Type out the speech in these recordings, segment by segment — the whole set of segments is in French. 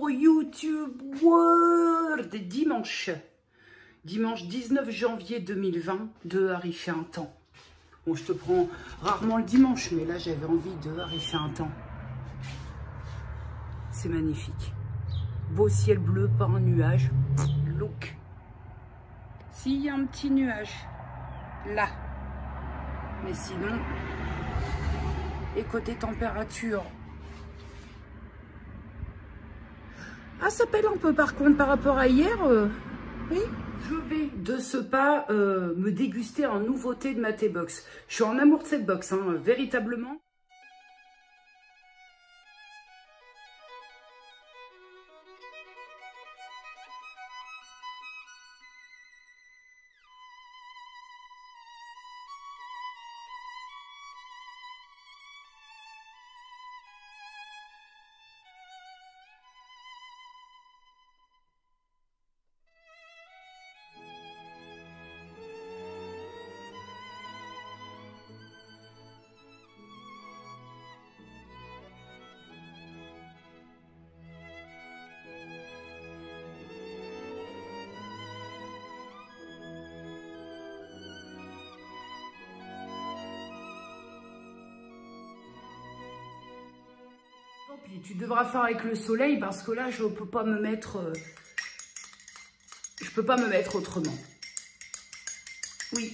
Bonjour YouTube World. Dimanche 19 janvier 2020, dehors il fait un temps. Bon, je te prends rarement le dimanche, mais là j'avais envie, dehors il fait un temps. C'est magnifique. Beau ciel bleu, pas un nuage. Look. S'il y a un petit nuage, là. Mais sinon, et côté température, ah, ça pèle un peu par contre par rapport à hier. Oui, je vais de ce pas me déguster en nouveauté de ma T-Box. Je suis en amour de cette box, hein, véritablement. Puis tu devras faire avec le soleil parce que là je peux pas me mettre autrement. Oui,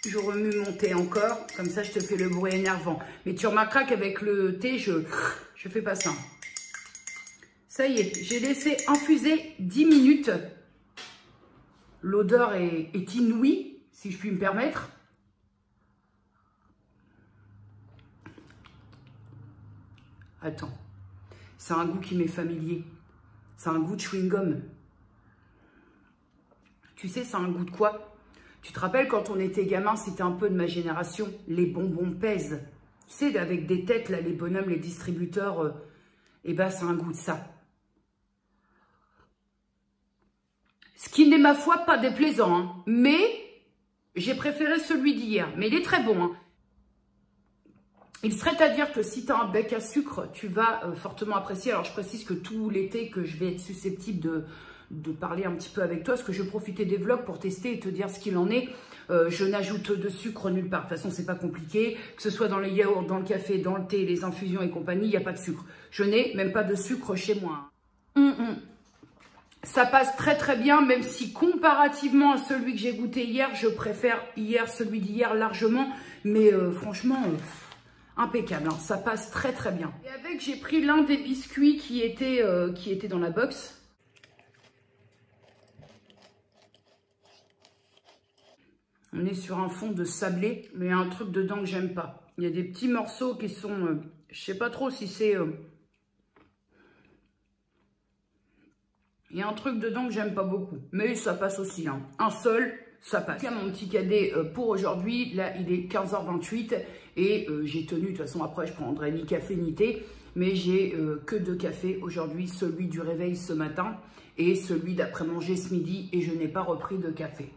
je remue mon thé encore, comme ça je te fais le bruit énervant. Mais tu remarqueras qu'avec le thé, je fais pas ça. Ça y est, j'ai laissé infuser 10 minutes. L'odeur est inouïe, si je puis me permettre. Attends. C'est un goût qui m'est familier. C'est un goût de chewing-gum. Tu sais, c'est un goût de quoi? Tu te rappelles quand on était gamin, c'était un peu de ma génération, les bonbons pèse. Tu sais, avec des têtes, là, les bonhommes, les distributeurs, eh ben, c'est un goût de ça. Ce qui n'est, ma foi, pas déplaisant, hein. Mais j'ai préféré celui d'hier. Mais il est très bon, hein. Il serait à dire que si tu as un bec à sucre, tu vas fortement apprécier. Alors, je précise que tout l'été, que je vais être susceptible de parler un petit peu avec toi, parce que je vais profiter des vlogs pour tester et te dire ce qu'il en est. Je n'ajoute de sucre nulle part. De toute façon, c'est pas compliqué. Que ce soit dans les yaourts, dans le café, dans le thé, les infusions et compagnie, il n'y a pas de sucre. Je n'ai même pas de sucre chez moi. Ça passe très très bien, même si comparativement à celui que j'ai goûté hier, je préfère celui d'hier largement. Mais franchement... impeccable, hein. Ça passe très très bien. Et avec, j'ai pris l'un des biscuits qui était dans la box. On est sur un fond de sablé, mais il y a un truc dedans que j'aime pas. Il y a des petits morceaux qui sont, je sais pas trop si c'est... il y a un truc dedans que j'aime pas beaucoup, mais ça passe aussi, hein. Un seul, ça passe. Mon petit cadet pour aujourd'hui, là il est 15h28 et j'ai tenu, de toute façon après je prendrai ni café ni thé, mais j'ai que 2 cafés aujourd'hui, celui du réveil ce matin et celui d'après-manger ce midi, et je n'ai pas repris de café.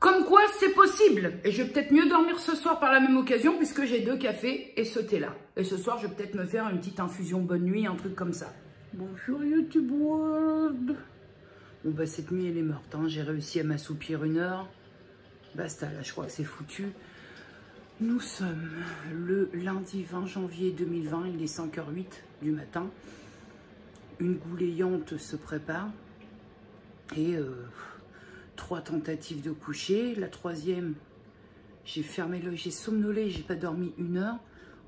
Comme quoi c'est possible, et je vais peut-être mieux dormir ce soir par la même occasion puisque j'ai 2 cafés et ce thé là. Et ce soir je vais peut-être me faire une petite infusion bonne nuit, un truc comme ça. Bonjour YouTube World. Bon bah cette nuit elle est morte, hein. J'ai réussi à m'assoupir 1 heure. Basta, là je crois que c'est foutu. Nous sommes le lundi 20 janvier 2020, il est 5h08 du matin. Une goulayante se prépare. Et 3 tentatives de coucher. La 3e, j'ai fermé l'œil, j'ai somnolé, j'ai pas dormi 1 heure.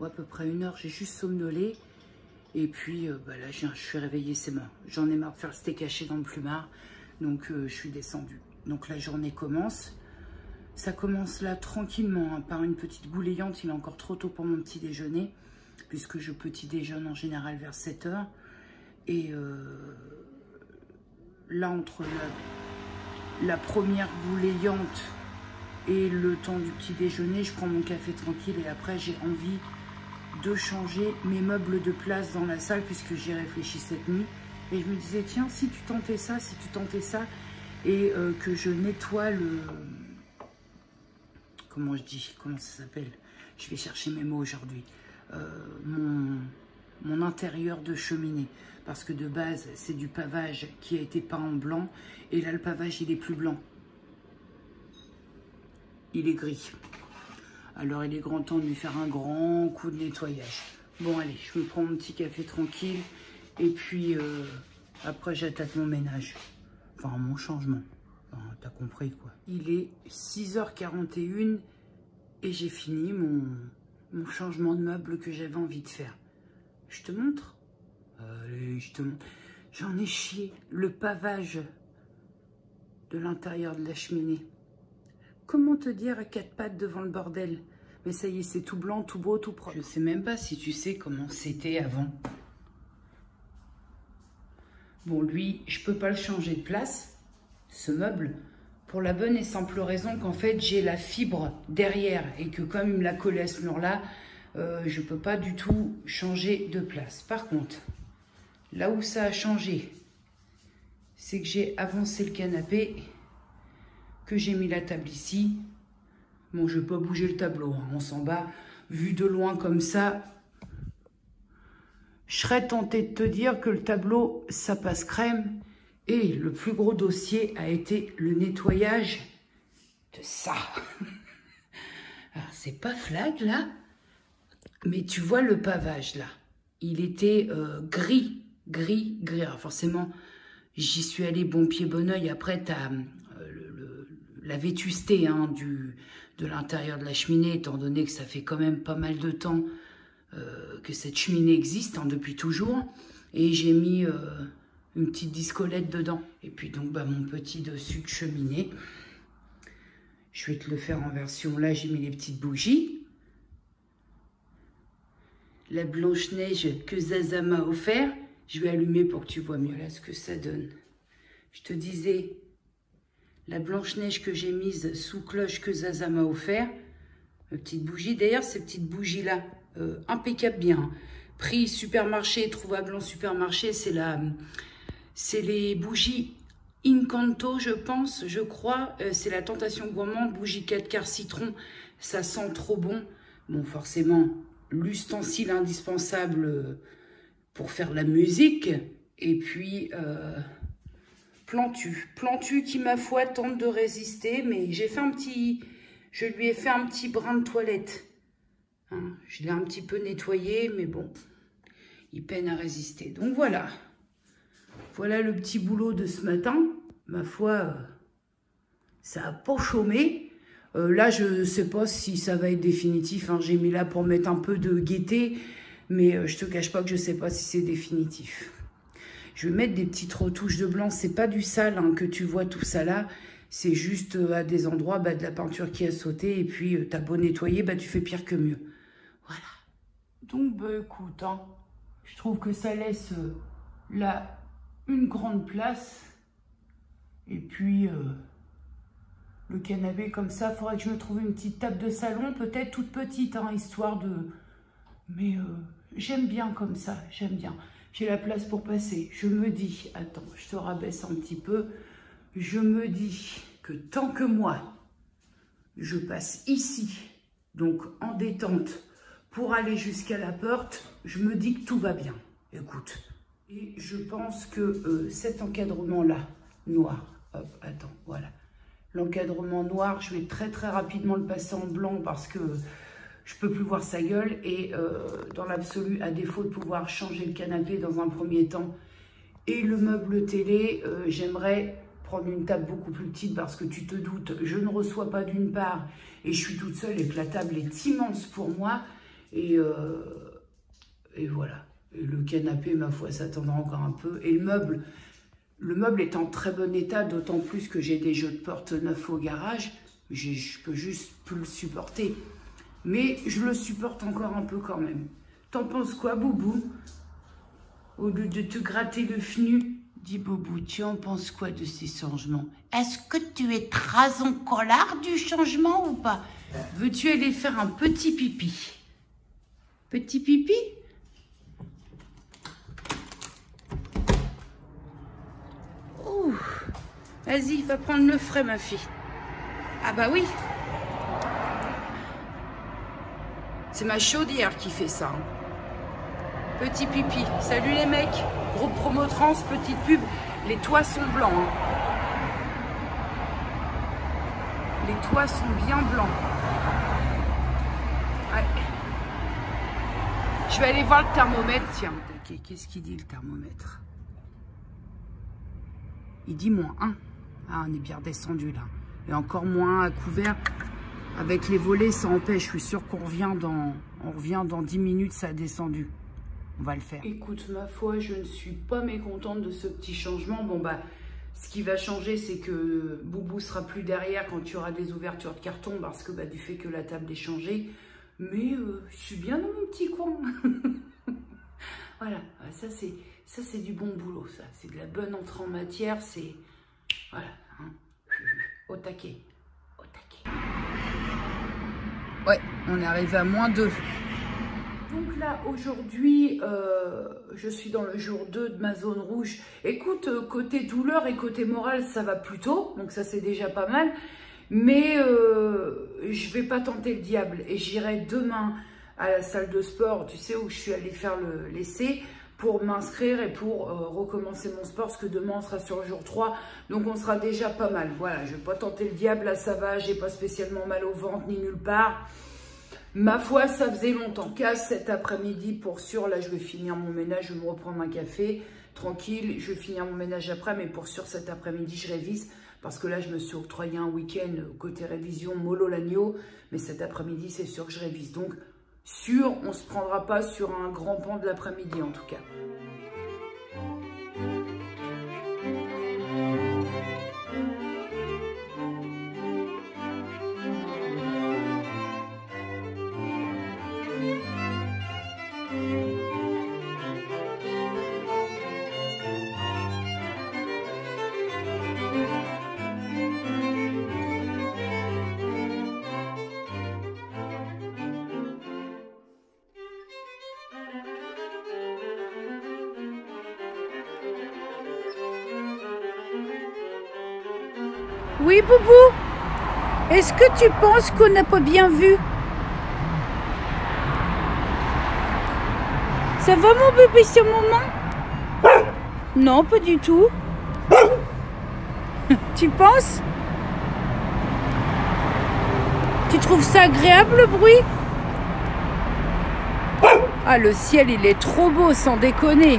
Ou à peu près 1 heure, j'ai juste somnolé. Et puis bah là, je suis réveillée, c'est mort. J'en ai marre de faire le steak haché dans le plumard. Donc, je suis descendue. Donc, la journée commence. Ça commence là, tranquillement, hein, par une petite goulayante. Il est encore trop tôt pour mon petit déjeuner, puisque je petit déjeune en général vers 7h. Et là, entre la première goulayante et le temps du petit déjeuner, je prends mon café tranquille. Et après, j'ai envie de changer mes meubles de place dans la salle, puisque j'y réfléchis cette nuit. Et je me disais, tiens, si tu tentais ça, et que je nettoie le... Comment je dis? Comment ça s'appelle? Je vais chercher mes mots aujourd'hui. mon intérieur de cheminée. Parce que de base, c'est du pavage qui a été peint en blanc. Et là, le pavage, il est plus blanc. Il est gris. Alors, il est grand temps de lui faire un grand coup de nettoyage. Bon, allez, je me prends mon petit café tranquille. Et puis, après, j'attaque mon ménage. Enfin, mon changement. Enfin, t'as compris, quoi. Il est 6h41 et j'ai fini mon changement de meuble que j'avais envie de faire. Je te montre? Allez, je te montre. J'en ai chié le pavage de l'intérieur de la cheminée. Comment te dire à quatre pattes devant le bordel? Mais ça y est, c'est tout blanc, tout beau, tout propre. Je sais même pas si tu sais comment c'était avant. Bon, lui, je peux pas le changer de place, ce meuble, pour la bonne et simple raison qu'en fait, j'ai la fibre derrière et que comme il me l'a collé à ce mur-là, je peux pas du tout changer de place. Par contre, là où ça a changé, c'est que j'ai avancé le canapé, que j'ai mis la table ici. Bon, je vais pas bouger le tableau, hein, on s'en bat. Vu de loin comme ça, je serais tentée de te dire que le tableau, ça passe crème. Et le plus gros dossier a été le nettoyage de ça. Alors, c'est pas flag, là. Mais tu vois le pavage, là. Il était gris. Alors, forcément, j'y suis allée bon pied, bon oeil. Après, tu as la vétusté hein, de l'intérieur de la cheminée, étant donné que ça fait quand même pas mal de temps que cette cheminée existe, hein, depuis toujours. Et j'ai mis une petite discolette dedans. Et puis donc, bah, mon petit dessus de cheminée. Je vais te le faire en version, là, j'ai mis les petites bougies. La Blanche-Neige que Zaza m'a offert. Je vais allumer pour que tu vois mieux là ce que ça donne. Je te disais, la Blanche-Neige que j'ai mise sous cloche que Zaza m'a offert. Mes petites bougies. D'ailleurs, ces petites bougies-là, impeccable bien. Prix supermarché, trouvable en supermarché, c'est les bougies Incanto, je pense, je crois. C'est la Tentation Gourmande, bougie 4 quarts citron. Ça sent trop bon. Bon, forcément, l'ustensile indispensable pour faire la musique. Et puis, Plantu qui, ma foi, tente de résister. Mais j'ai fait je lui ai fait un petit brin de toilette. Hein, je l'ai un petit peu nettoyé, mais bon, il peine à résister. Donc voilà. Voilà le petit boulot de ce matin. Ma foi, ça n'a pas chômé. Là, je ne sais pas si ça va être définitif. Hein. J'ai mis là pour mettre un peu de gaieté. Mais je ne te cache pas que je ne sais pas si c'est définitif. Je vais mettre des petites retouches de blanc. Ce n'est pas du sale hein, que tu vois tout ça là. C'est juste à des endroits de la peinture qui a sauté. Et puis, tu as beau nettoyer, tu fais pire que mieux. Voilà. Donc, écoute, hein, je trouve que ça laisse là une grande place. Et puis, le canapé comme ça, il faudrait que je me trouve une petite table de salon, peut-être toute petite, hein, histoire de... Mais j'aime bien comme ça, j'aime bien. J'ai la place pour passer. Je me dis, attends, je te rabaisse un petit peu. Je me dis que tant que moi, je passe ici, donc en détente, pour aller jusqu'à la porte, je me dis que tout va bien. Écoute. Et je pense que cet encadrement-là, noir, hop, attends, voilà. L'encadrement noir, je vais très rapidement le passer en blanc parce que je peux plus voir sa gueule. Et dans l'absolu, à défaut de pouvoir changer le canapé dans un premier temps et le meuble télé, j'aimerais prendre une table beaucoup plus petite parce que tu te doutes, je ne reçois pas d'une part et je suis toute seule et que la table est immense pour moi. Et voilà. Et le canapé, ma foi, s'attendra encore un peu. Et le meuble est en très bon état, d'autant plus que j'ai des jeux de porte neufs au garage. Je peux juste plus le supporter. Mais je le supporte encore un peu quand même. T'en penses quoi, Boubou? Au lieu de te gratter le fnu, dis Boubou, tu en penses quoi de ces changements? Est-ce que tu es très en colère du changement ou pas? Veux-tu aller faire un petit pipi? Petit pipi? Ouh. Vas-y, va prendre le frais, ma fille. Ah bah oui. C'est ma chaudière qui fait ça. Petit pipi. Salut les mecs. Groupe promo trans, petite pub. Les toits sont blancs. Hein. Les toits sont bien blancs. Ouais. Je vais aller voir le thermomètre. Tiens, qu'est-ce qu'il dit le thermomètre? Il dit -1. Ah, on est bien descendu là. Et encore moins à couvert. Avec les volets, ça empêche. Je suis sûre qu'on revient dans 10 minutes, ça a descendu. On va le faire. Écoute, ma foi, je ne suis pas mécontente de ce petit changement. Bon, bah, ce qui va changer, c'est que Boubou sera plus derrière quand il y aura des ouvertures de carton parce que, bah, du fait que la table est changée. Mais je suis bien dans mon petit coin. Voilà, ça c'est du bon boulot, ça. C'est de la bonne entrée en matière, c'est... Voilà, hein. Au taquet, au taquet. Ouais, on est arrivé à -2. Donc là, aujourd'hui, je suis dans le jour 2 de ma zone rouge. Écoute, côté douleur et côté moral, ça va plutôt. Donc ça, c'est déjà pas mal. Mais je vais pas tenter le diable. Et j'irai demain à la salle de sport, tu sais, où je suis allée faire l'essai, pour m'inscrire et pour recommencer mon sport. Parce que demain, on sera sur le jour 3. Donc on sera déjà pas mal. Voilà, je vais pas tenter le diable. Là, ça va. J'ai pas spécialement mal au ventre ni nulle part. Ma foi, ça faisait longtemps. Casse cet après-midi pour sûr. Là, je vais finir mon ménage, je vais me reprendre un café. Tranquille, je vais finir mon ménage après. Mais pour sûr, cet après-midi, je révise. Parce que là, je me suis octroyé un week-end côté révision mollo l'agneau. Mais cet après-midi, c'est sûr que je révise. Donc, sûr, on ne se prendra pas sur un grand pan de l'après-midi, en tout cas. Oui, Boubou, est-ce que tu penses qu'on n'a pas bien vu? Ça va, mon bébé, ce moment? Non, pas du tout. Tu penses? Tu trouves ça agréable, le bruit? Ah, le ciel, il est trop beau, sans déconner.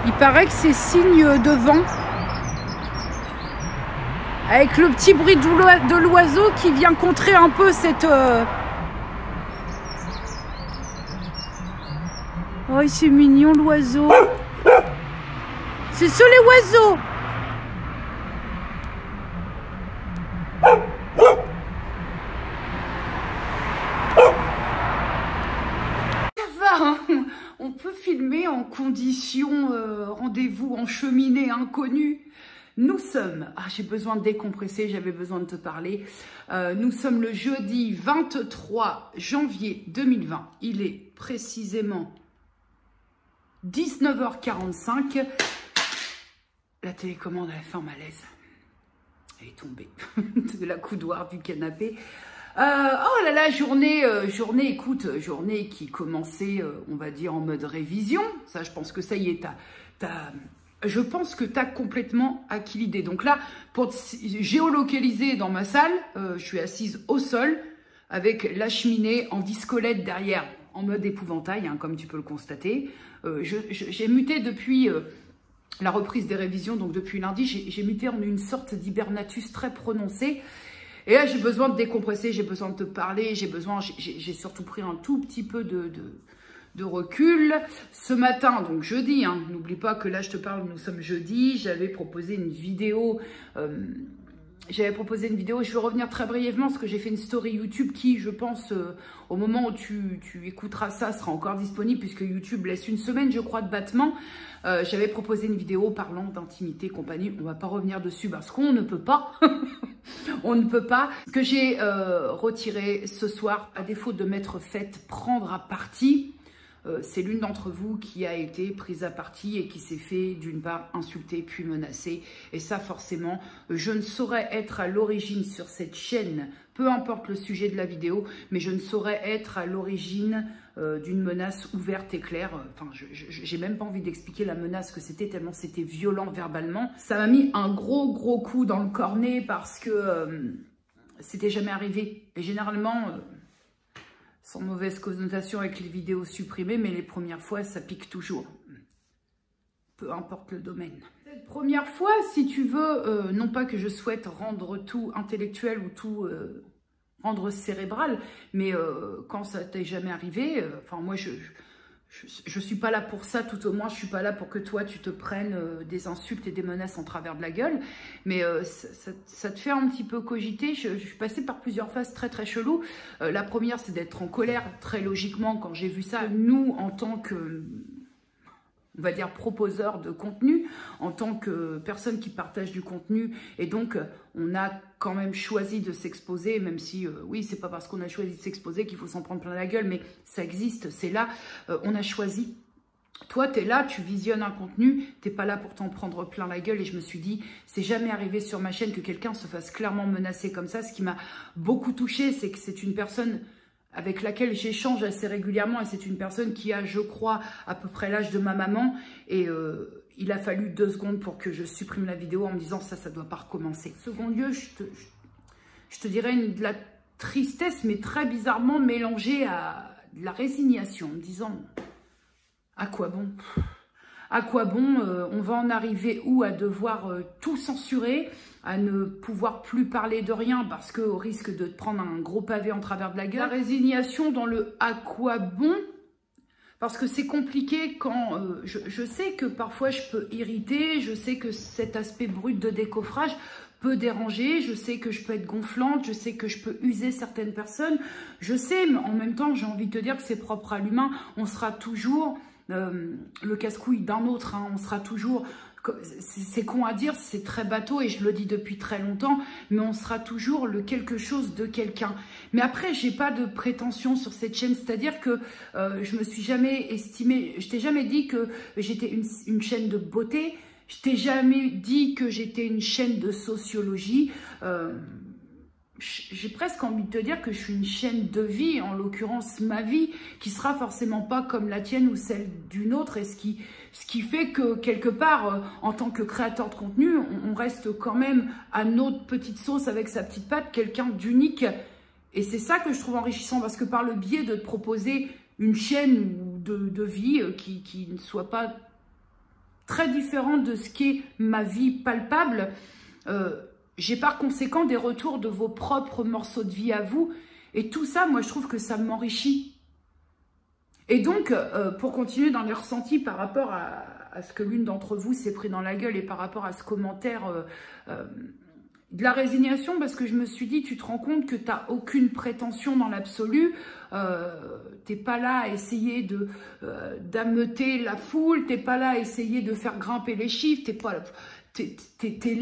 Il paraît que c'est signe de vent. Avec le petit bruit de l'oiseau qui vient contrer un peu cette... Oh, c'est mignon l'oiseau. C'est ça les oiseaux. On peut filmer en conditions rendez-vous en cheminée inconnue. Nous sommes, j'ai besoin de décompresser, j'avais besoin de te parler. Nous sommes le jeudi 23 janvier 2020. Il est précisément 19h45. La télécommande a fait un malaise. Elle est tombée de la coudoir du canapé. Oh là là, journée, écoute, journée qui commençait, on va dire, en mode révision. Ça, je pense que ça y est, je pense que tu as complètement acquis l'idée. Donc là, pour géolocaliser dans ma salle, je suis assise au sol avec la cheminée en discolette derrière, en mode épouvantail, hein, comme tu peux le constater. J'ai muté depuis la reprise des révisions, donc depuis lundi, j'ai muté en une sorte d'hibernatus très prononcé. Et là, j'ai besoin de décompresser, j'ai besoin de te parler, j'ai surtout pris un tout petit peu de recul. Ce matin, donc jeudi, hein, n'oublie pas que là, je te parle, nous sommes jeudi, j'avais proposé une vidéo, je vais revenir très brièvement parce que j'ai fait une story YouTube qui, je pense, au moment où tu écouteras ça, sera encore disponible puisque YouTube laisse une semaine, je crois, de battement. J'avais proposé une vidéo parlant d'intimité et compagnie. On ne va pas revenir dessus parce qu'on ne peut pas. On ne peut pas. Que j'ai retiré ce soir, à défaut de m'être faite prendre à partie. c'est l'une d'entre vous qui a été prise à partie et qui s'est fait d'une part insulter puis menacer. Et ça forcément, je ne saurais être à l'origine sur cette chaîne, peu importe le sujet de la vidéo, mais je ne saurais être à l'origine d'une menace ouverte et claire. Enfin, j'ai même pas envie d'expliquer la menace que c'était, tellement c'était violent verbalement. Ça m'a mis un gros coup dans le cornet parce que c'était jamais arrivé. Et généralement, sans mauvaise connotation avec les vidéos supprimées, mais les premières fois, ça pique toujours. Peu importe le domaine. Cette première fois, si tu veux, non pas que je souhaite rendre tout intellectuel ou tout rendre cérébral, mais quand ça t'est jamais arrivé, enfin moi je suis pas là pour ça, tout au moins je suis pas là pour que toi tu te prennes des insultes et des menaces en travers de la gueule, mais ça te fait un petit peu cogiter. Je suis passée par plusieurs phases très cheloues. La première, c'est d'être en colère, très logiquement, quand j'ai vu ça. Nous, en tant que, on va dire, proposeur de contenu, en tant que personne qui partage du contenu, et donc on a quand même choisi de s'exposer, même si, oui, c'est pas parce qu'on a choisi de s'exposer qu'il faut s'en prendre plein la gueule, mais ça existe, c'est là, on a choisi. Toi, tu es là, tu visionnes un contenu, tu n'es pas là pour t'en prendre plein la gueule, et je me suis dit, c'est jamais arrivé sur ma chaîne que quelqu'un se fasse clairement menacer comme ça. Ce qui m'a beaucoup touchée, c'est que c'est une personne avec laquelle j'échange assez régulièrement, et c'est une personne qui a, je crois, à peu près l'âge de ma maman, et il a fallu 2 secondes pour que je supprime la vidéo en me disant ça doit pas recommencer. Second lieu, je te dirais de la tristesse, mais très bizarrement mélangée à de la résignation, en me disant à quoi bon? À quoi bon? On va en arriver où? À devoir tout censurer, à ne pouvoir plus parler de rien parce qu'au risque de te prendre un gros pavé en travers de la gueule. La résignation dans le à quoi bon? Parce que c'est compliqué quand je sais que parfois je peux irriter, je sais que cet aspect brut de décoffrage peut déranger, je sais que je peux être gonflante, je sais que je peux user certaines personnes, je sais, mais en même temps j'ai envie de te dire que c'est propre à l'humain. On sera toujours le casse-couille d'un autre, hein. On sera toujours, c'est con à dire, c'est très bateau et je le dis depuis très longtemps, mais on sera toujours le quelque chose de quelqu'un. Mais après, j'ai pas de prétention sur cette chaîne, c'est-à-dire que je me suis jamais estimée, je t'ai jamais dit que j'étais une chaîne de beauté, je t'ai jamais dit que j'étais une chaîne de sociologie. J'ai presque envie de te dire que je suis une chaîne de vie, en l'occurrence ma vie, qui sera forcément pas comme la tienne ou celle d'une autre, et ce qui fait que quelque part, en tant que créateur de contenu, on reste quand même à notre petite sauce avec sa petite patte, quelqu'un d'unique. Et c'est ça que je trouve enrichissant, parce que par le biais de te proposer une chaîne de vie qui ne soit pas très différente de ce qu'est ma vie palpable, j'ai par conséquent des retours de vos propres morceaux de vie à vous. Et tout ça, moi, je trouve que ça m'enrichit. Et donc, pour continuer dans les ressentis par rapport à ce que l'une d'entre vous s'est pris dans la gueule et par rapport à ce commentaire, de la résignation, parce que je me suis dit, tu te rends compte que tu n'as aucune prétention dans l'absolu. T'es pas là à essayer d'ameuter la foule, t'es pas là à essayer de faire grimper les chiffres, t'es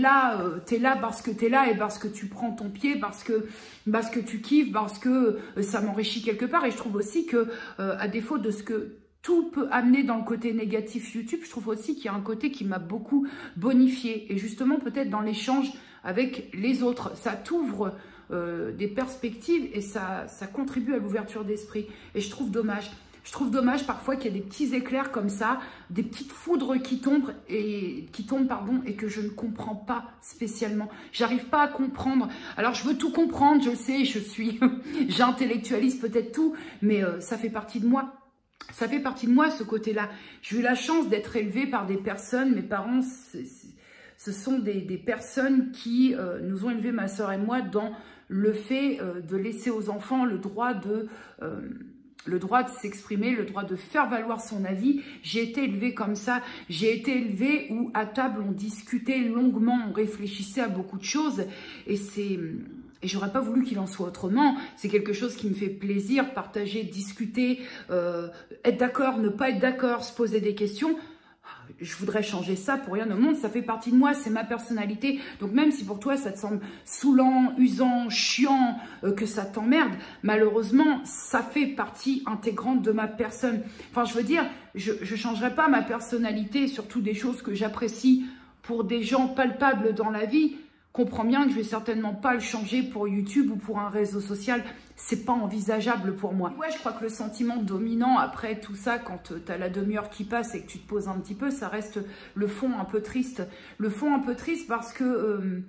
là parce que t'es là et parce que tu prends ton pied, parce que tu kiffes, parce que ça m'enrichit quelque part. Et je trouve aussi que, à défaut de ce que tout peut amener dans le côté négatif YouTube, je trouve aussi qu'il y a un côté qui m'a beaucoup bonifié. Et justement, peut-être dans l'échange avec les autres, ça t'ouvre des perspectives et ça contribue à l'ouverture d'esprit. Et je trouve dommage. Je trouve dommage parfois qu'il y ait des petits éclairs comme ça, des petites foudres qui tombent et que je ne comprends pas spécialement. J'arrive pas à comprendre. Alors je veux tout comprendre, je sais, j'intellectualise peut-être tout, mais ça fait partie de moi. Ça fait partie de moi, ce côté-là. J'ai eu la chance d'être élevée par des personnes, mes parents, ce sont des personnes qui nous ont élevés, ma soeur et moi, dans le fait de laisser aux enfants le droit de s'exprimer, le droit de faire valoir son avis. J'ai été élevée comme ça. J'ai été élevée où à table on discutait longuement, on réfléchissait à beaucoup de choses, et j'aurais pas voulu qu'il en soit autrement. C'est quelque chose qui me fait plaisir, partager, discuter, être d'accord, ne pas être d'accord, se poser des questions. je voudrais changer ça pour rien au monde. Ça fait partie de moi, c'est ma personnalité. Donc même si pour toi ça te semble saoulant, usant, chiant, que ça t'emmerde, malheureusement ça fait partie intégrante de ma personne. Enfin je veux dire, je changerai pas ma personnalité, surtout des choses que j'apprécie pour des gens palpables dans la vie. Comprends bien que je vais certainement pas le changer pour YouTube ou pour un réseau social. C'est pas envisageable pour moi. Ouais, je crois que le sentiment dominant après tout ça, quand tu as la demi-heure qui passe et que tu te poses un petit peu, ça reste le fond un peu triste. Le fond un peu triste parce que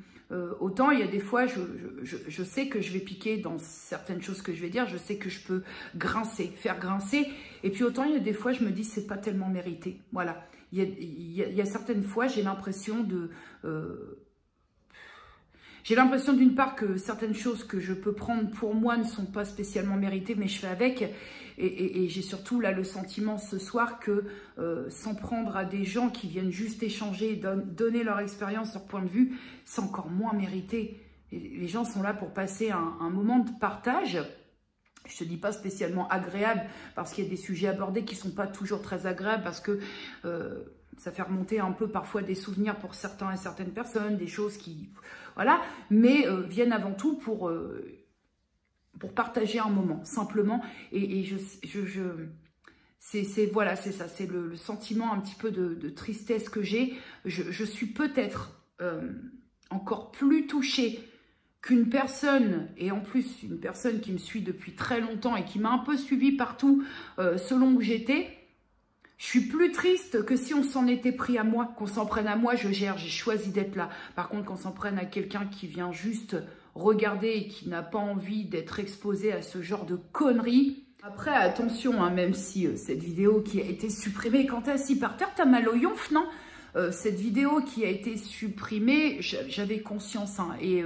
autant il y a des fois, je sais que je vais piquer dans certaines choses que je vais dire, je sais que je peux grincer, faire grincer. Et puis autant il y a des fois, je me dis c'est pas tellement mérité. Voilà. Il y a certaines fois, j'ai l'impression de... J'ai l'impression d'une part que certaines choses que je peux prendre pour moi ne sont pas spécialement méritées, mais je fais avec. Et j'ai surtout là le sentiment ce soir que s'en prendre à des gens qui viennent juste échanger, donner leur expérience, leur point de vue, c'est encore moins mérité. Et les gens sont là pour passer un moment de partage. Je te dis pas spécialement agréable parce qu'il y a des sujets abordés qui sont pas toujours très agréables parce que ça fait remonter un peu parfois des souvenirs pour certains et certaines personnes, des choses qui... Voilà, mais viennent avant tout pour partager un moment, simplement. Et voilà, c'est ça, c'est le sentiment un petit peu de tristesse que j'ai. Je suis peut-être encore plus touchée qu'une personne, et en plus une personne qui me suit depuis très longtemps et qui m'a un peu suivie partout selon où j'étais. Je suis plus triste que si on s'en était pris à moi, qu'on s'en prenne à moi, je gère, j'ai choisi d'être là. Par contre, qu'on s'en prenne à quelqu'un qui vient juste regarder et qui n'a pas envie d'être exposé à ce genre de conneries. Après, attention, hein, même si cette vidéo qui a été supprimée, quand t'es assis par terre, t'as mal au yonf, non ? Cette vidéo qui a été supprimée, j'avais conscience. Hein, et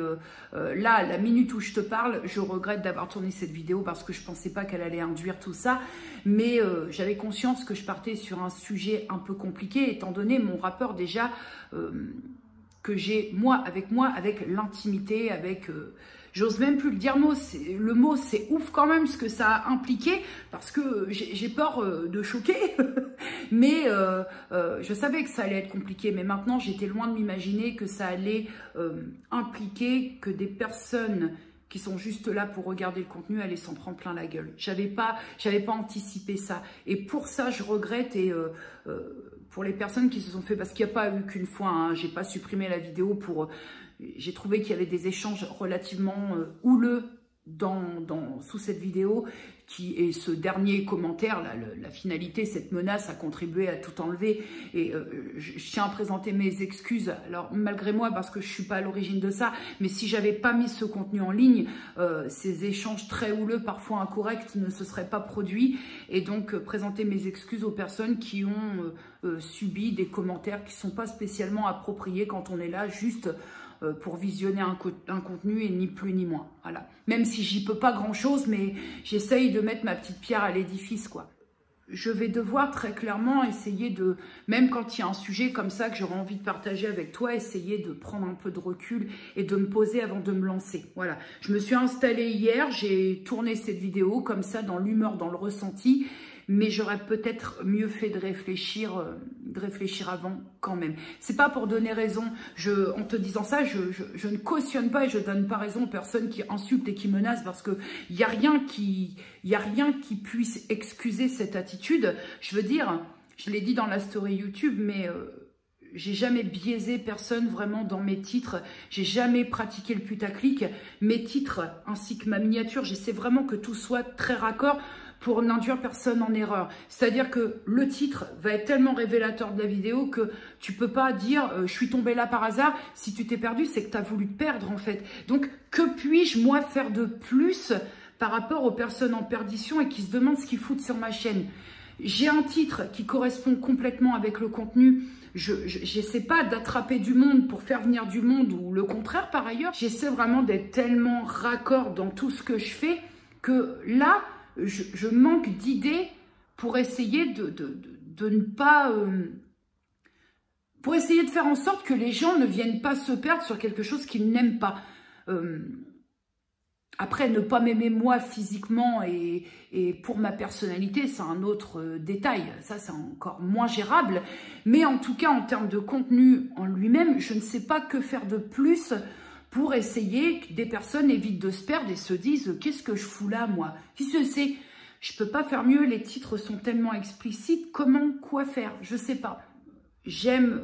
là, la minute où je te parle, je regrette d'avoir tourné cette vidéo parce que je ne pensais pas qu'elle allait induire tout ça. Mais j'avais conscience que je partais sur un sujet un peu compliqué, étant donné mon rapport déjà que j'ai, moi, avec l'intimité, avec... J'ose même plus le dire le mot, c'est ouf quand même ce que ça a impliqué parce que j'ai peur de choquer. Mais je savais que ça allait être compliqué. Mais maintenant, j'étais loin de m'imaginer que ça allait impliquer que des personnes qui sont juste là pour regarder le contenu allaient s'en prendre plein la gueule. J'avais pas anticipé ça. Et pour ça, je regrette et... pour les personnes qui se sont fait, parce qu'il n'y a pas eu qu'une fois, hein, j'ai pas supprimé la vidéo pour... J'ai trouvé qu'il y avait des échanges relativement houleux sous cette vidéo, et ce dernier commentaire, là, la finalité, cette menace a contribué à tout enlever. Et je tiens à présenter mes excuses, alors malgré moi, parce que je ne suis pas à l'origine de ça, mais si j'avais pas mis ce contenu en ligne, ces échanges très houleux, parfois incorrects, ne se seraient pas produits. Et donc, présenter mes excuses aux personnes qui ont subi des commentaires qui ne sont pas spécialement appropriés quand on est là juste... pour visionner un contenu et ni plus ni moins. Voilà. Même si j'y peux pas grand-chose, mais j'essaye de mettre ma petite pierre à l'édifice, quoi. Je vais devoir très clairement essayer de, même quand il y a un sujet comme ça que j'aurais envie de partager avec toi, essayer de prendre un peu de recul et de me poser avant de me lancer. Voilà. Je me suis installée hier, j'ai tourné cette vidéo comme ça dans l'humeur, dans le ressenti, mais j'aurais peut-être mieux fait de réfléchir avant quand même. C'est pas pour donner raison. En te disant ça, je ne cautionne pas et je donne pas raison aux personnes qui insultent et qui menacent parce que y a rien qui puisse excuser cette attitude. Je veux dire, je l'ai dit dans la story YouTube, mais j'ai jamais biaisé personne vraiment dans mes titres. J'ai jamais pratiqué le putaclic. Mes titres ainsi que ma miniature, j'essaie vraiment que tout soit très raccord pour n'induire personne en erreur. C'est-à-dire que le titre va être tellement révélateur de la vidéo que tu peux pas dire je suis tombé là par hasard. Si tu t'es perdu, c'est que tu as voulu te perdre en fait. Donc que puis-je moi faire de plus par rapport aux personnes en perdition et qui se demandent ce qu'ils foutent sur ma chaîne? J'ai un titre qui correspond complètement avec le contenu. Je n'essaie pas d'attraper du monde pour faire venir du monde ou le contraire par ailleurs. J'essaie vraiment d'être tellement raccord dans tout ce que je fais que là, je manque d'idées pour essayer de ne pas... pour essayer de faire en sorte que les gens ne viennent pas se perdre sur quelque chose qu'ils n'aiment pas. Après, ne pas m'aimer moi physiquement et pour ma personnalité, c'est un autre détail. Ça, c'est encore moins gérable. Mais en tout cas, en termes de contenu en lui-même, je ne sais pas que faire de plus pour essayer que des personnes évitent de se perdre et se disent « Qu'est-ce que je fous là, moi ?» Qui se sait? Je peux pas faire mieux, les titres sont tellement explicites. Comment, quoi faire? Je sais pas. J'aime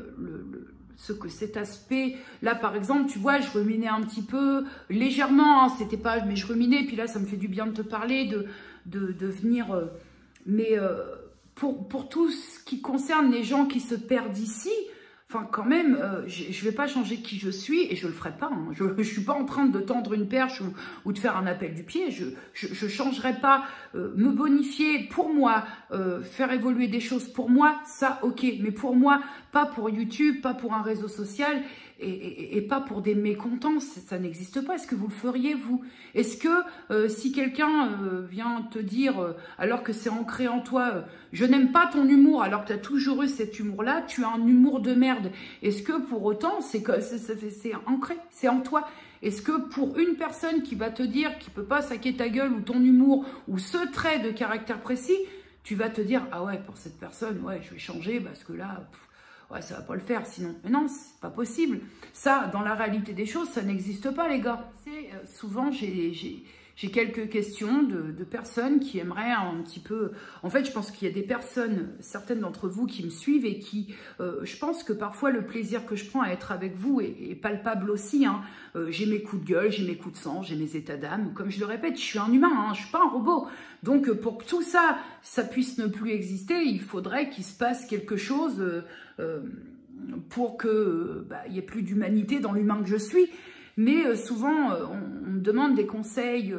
cet aspect. Là, par exemple, tu vois, je ruminais un petit peu, légèrement, hein, c'était pas, mais je ruminais, puis là, ça me fait du bien de te parler, de venir. Mais pour tout ce qui concerne les gens qui se perdent ici, enfin, quand même, je vais pas changer qui je suis et je le ferai pas. Hein. Je suis pas en train de tendre une perche ou de faire un appel du pied. Je changerai pas. Me bonifier pour moi, faire évoluer des choses pour moi, ça, ok. Mais pour moi, pas pour YouTube, pas pour un réseau social et pas pour des mécontents. Ça n'existe pas. Est-ce que vous le feriez, vous? Est-ce que si quelqu'un vient te dire, alors que c'est ancré en toi, je n'aime pas ton humour, alors que tu as toujours eu cet humour-là, tu as un humour de merde. Est-ce que pour autant, c'est ancré, c'est en toi? Est-ce que pour une personne qui va te dire qu'il ne peut pas saquer ta gueule ou ton humour ou ce trait de caractère précis, tu vas te dire, ah ouais, pour cette personne, ouais, je vais changer parce que là, ouais, ça va pas le faire sinon. Mais non, c'est pas possible. Ça, dans la réalité des choses, ça n'existe pas, les gars. Souvent, j'ai quelques questions de personnes qui aimeraient un petit peu... En fait, je pense qu'il y a des personnes, certaines d'entre vous qui me suivent et qui... je pense que parfois, le plaisir que je prends à être avec vous est palpable aussi. Hein. J'ai mes coups de gueule, j'ai mes coups de sang, j'ai mes états d'âme. Comme je le répète, je suis un humain, hein, je suis pas un robot. Donc, pour que tout ça, ça puisse ne plus exister, il faudrait qu'il se passe quelque chose pour qu'il n'y ait plus d'humanité dans l'humain que je suis. Mais souvent, on me demande des conseils,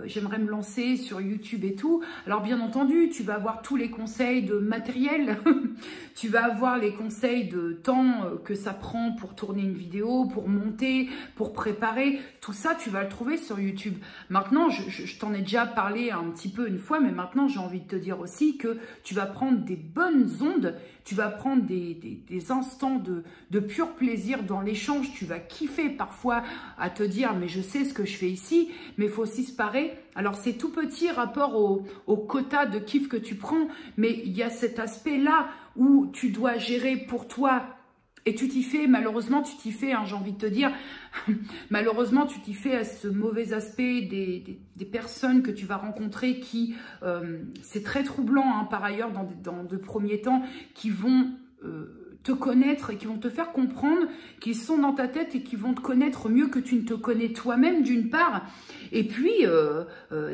j'aimerais me lancer sur YouTube et tout. Alors bien entendu, tu vas avoir tous les conseils de matériel, tu vas avoir les conseils de temps que ça prend pour tourner une vidéo, pour monter, pour préparer. Tout ça, tu vas le trouver sur YouTube. Maintenant, je t'en ai déjà parlé un petit peu une fois, mais maintenant, j'ai envie de te dire aussi que tu vas prendre des bonnes ondes, tu vas prendre des instants de pur plaisir dans l'échange, tu vas kiffer parfois à te dire, mais je sais ce que je fais ici, mais il faut aussi se parer. Alors, c'est tout petit rapport au quota de kiff que tu prends, mais il y a cet aspect-là où tu dois gérer pour toi et tu t'y fais, malheureusement, tu t'y fais, hein, j'ai envie de te dire, malheureusement, tu t'y fais à ce mauvais aspect des personnes que tu vas rencontrer qui, c'est très troublant, hein, par ailleurs, dans de premiers temps, qui vont... te connaître et qui vont te faire comprendre qu'ils sont dans ta tête et qui vont te connaître mieux que tu ne te connais toi-même d'une part. Et puis,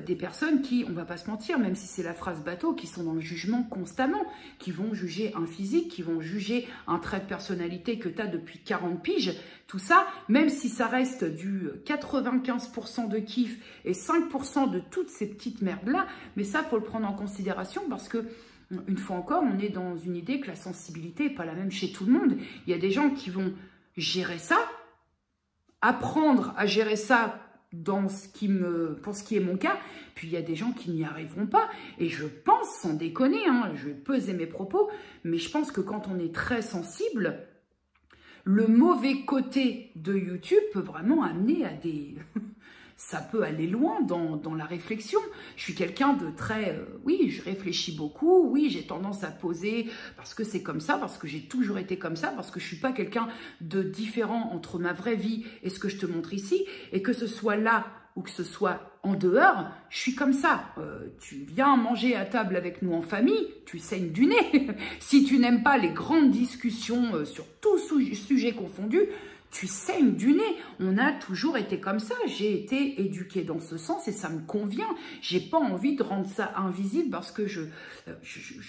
des personnes qui, on va pas se mentir, même si c'est la phrase bateau, qui sont dans le jugement constamment, qui vont juger un physique, qui vont juger un trait de personnalité que tu as depuis 40 piges. Tout ça, même si ça reste du 95% de kiff et 5% de toutes ces petites merdes-là, mais ça, faut le prendre en considération parce que une fois encore, on est dans une idée que la sensibilité n'est pas la même chez tout le monde. Il y a des gens qui vont gérer ça, apprendre à gérer ça pour ce qui est mon cas, puis il y a des gens qui n'y arriveront pas. Et je pense, sans déconner, hein, je vais peser mes propos, mais je pense que quand on est très sensible, le mauvais côté de YouTube peut vraiment amener à des... Ça peut aller loin dans la réflexion. Je suis quelqu'un de très... oui, je réfléchis beaucoup. Oui, j'ai tendance à poser parce que c'est comme ça, parce que j'ai toujours été comme ça, parce que je ne suis pas quelqu'un de différent entre ma vraie vie et ce que je te montre ici. Et que ce soit là ou que ce soit en dehors, je suis comme ça. Tu viens manger à table avec nous en famille, tu saignes du nez. Si tu n'aimes pas les grandes discussions sur tout sujet confondu, tu saignes du nez. On a toujours été comme ça. J'ai été éduquée dans ce sens et ça me convient. J'ai pas envie de rendre ça invisible parce que je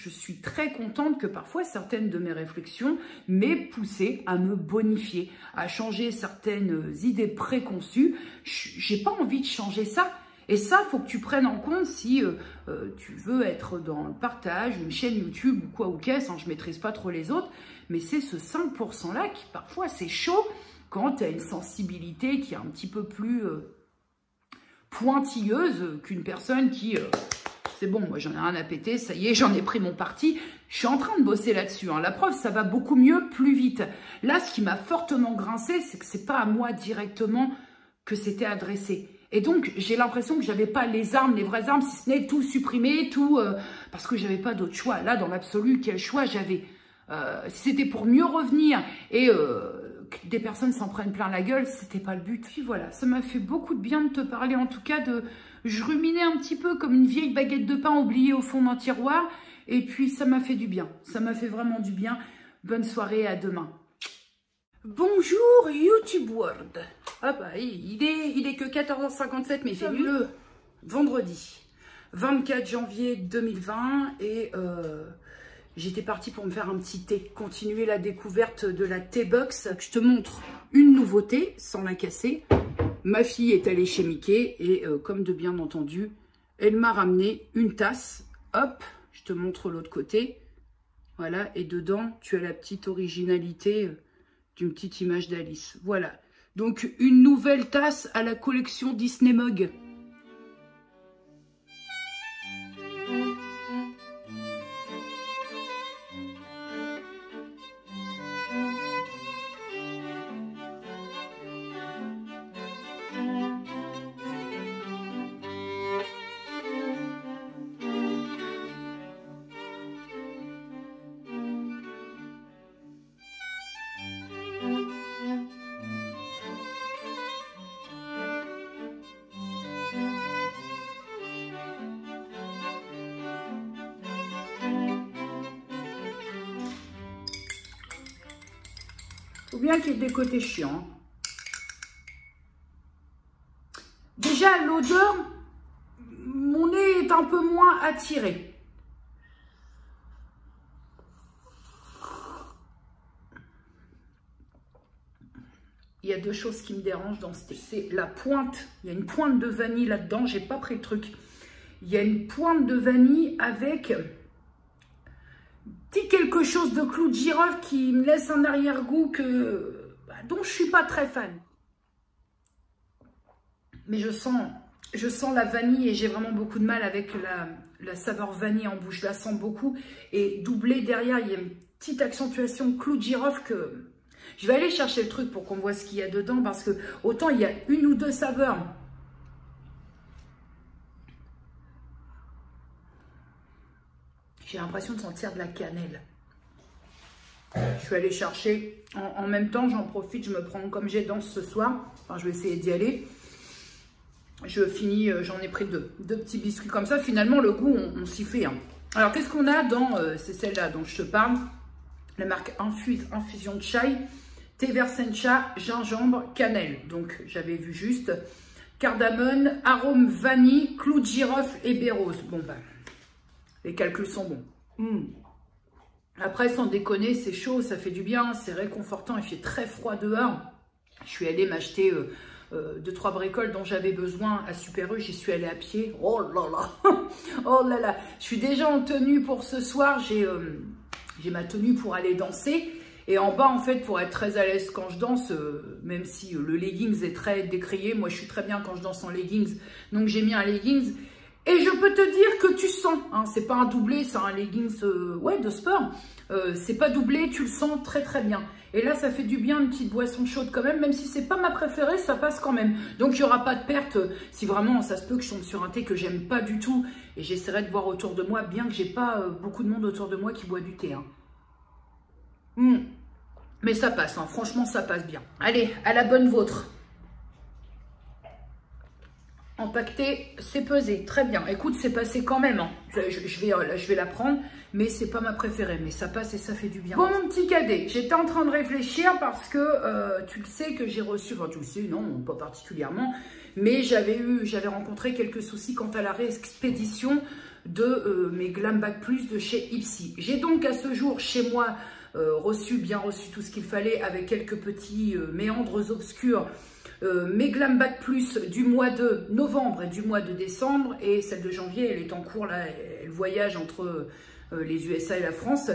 suis très contente que parfois certaines de mes réflexions m'aient poussé à me bonifier, à changer certaines idées préconçues. J'ai pas envie de changer ça. Et ça, faut que tu prennes en compte si tu veux être dans le partage, une chaîne YouTube ou quoi ou qu'est-ce. Hein, je maîtrise pas trop les autres, mais c'est ce 5% là qui parfois c'est chaud quand tu as une sensibilité qui est un petit peu plus pointilleuse qu'une personne qui... c'est bon, moi j'en ai rien à péter, ça y est, j'en ai pris mon parti. Je suis en train de bosser là-dessus. Hein. La preuve, ça va beaucoup mieux, plus vite. Là, ce qui m'a fortement grincé, c'est que c'est pas à moi directement que c'était adressé. Et donc, j'ai l'impression que j'avais pas les armes, les vraies armes, si ce n'est tout supprimer, tout... parce que j'avais pas d'autre choix. Là, dans l'absolu, quel choix j'avais? Si c'était pour mieux revenir et que des personnes s'en prennent plein la gueule, c'était pas le but. Puis voilà, ça m'a fait beaucoup de bien de te parler, en tout cas, je ruminais un petit peu comme une vieille baguette de pain oubliée au fond d'un tiroir. Et puis, ça m'a fait du bien. Ça m'a fait vraiment du bien. Bonne soirée, à demain. Bonjour YouTube World. Ah bah, il est que 14h57, mais il fait le vendredi 24 janvier 2020 et j'étais partie pour me faire un petit thé, continuer la découverte de la T-Box. Je te montre une nouveauté sans la casser. Ma fille est allée chez Mickey et comme de bien entendu, elle m'a ramené une tasse. Hop, je te montre l'autre côté. Voilà, et dedans, tu as la petite originalité d'une petite image d'Alice. Voilà. Donc, une nouvelle tasse à la collection Disney Mug. Ou bien qu'il y ait des côtés chiants. Déjà, l'odeur, mon nez est un peu moins attiré. Il y a deux choses qui me dérangent dans ce thé. C'est la pointe. Il y a une pointe de vanille là-dedans. J'ai pas pris le truc. Il y a une pointe de vanille avec... petit quelque chose de clou de girofle qui me laisse un arrière-goût dont je suis pas très fan. Mais je sens la vanille et j'ai vraiment beaucoup de mal avec la saveur vanille en bouche. Je la sens beaucoup. Et doublé derrière, il y a une petite accentuation clou de girofle que... Je vais aller chercher le truc pour qu'on voit ce qu'il y a dedans parce que autant il y a une ou deux saveurs. J'ai l'impression de sentir de la cannelle. Je suis allée chercher. En même temps, j'en profite, je me prends comme j'ai danse ce soir. Enfin, je vais essayer d'y aller. Je finis, j'en ai pris deux petits biscuits comme ça. Finalement, le goût, on s'y fait. Hein. Alors, qu'est-ce qu'on a dans... c'est celle-là dont je te parle. La marque Infusion de Chai. Thé vert sencha, gingembre, cannelle. Donc, j'avais vu juste. Cardamone, arôme vanille, clou de girofle et baie rose. Bon, ben... les calculs sont bons. Après, sans déconner, c'est chaud, ça fait du bien, c'est réconfortant. Il fait très froid dehors. Je suis allée m'acheter 2-3 bricoles dont j'avais besoin à Super U. J'y suis allée à pied. Oh là là. Oh là là. Je suis déjà en tenue pour ce soir. J'ai ma tenue pour aller danser. Et en bas, en fait, pour être très à l'aise quand je danse, même si le leggings est très décrié, moi, je suis très bien quand je danse en leggings. Donc, j'ai mis un leggings. Et je peux te dire que tu sens, hein, c'est pas un doublé, c'est un leggings de sport. C'est pas doublé, tu le sens très très bien. Et là, ça fait du bien, une petite boisson chaude quand même si c'est pas ma préférée, ça passe quand même. Donc, il n'y aura pas de perte si vraiment ça se peut que je tombe sur un thé que j'aime pas du tout. Et j'essaierai de voir autour de moi, bien que j'ai pas beaucoup de monde autour de moi qui boit du thé. Hein. Mais ça passe, hein, franchement, ça passe bien. Allez, à la bonne vôtre. Empaqueté, c'est pesé, très bien. Écoute, c'est passé quand même. Hein. Je vais la prendre, mais c'est pas ma préférée. Mais ça passe et ça fait du bien. Bon, mon petit cadet, j'étais en train de réfléchir parce que tu le sais que j'ai reçu, enfin tu le sais, non, pas particulièrement, mais j'avais rencontré quelques soucis quant à la réexpédition de mes Glam Bag Plus de chez Ipsy. J'ai donc à ce jour chez moi bien reçu tout ce qu'il fallait avec quelques petits méandres obscurs. Mes Glam Bag Plus du mois de novembre et du mois de décembre, et celle de janvier, elle est en cours là, elle voyage entre les USA et la France.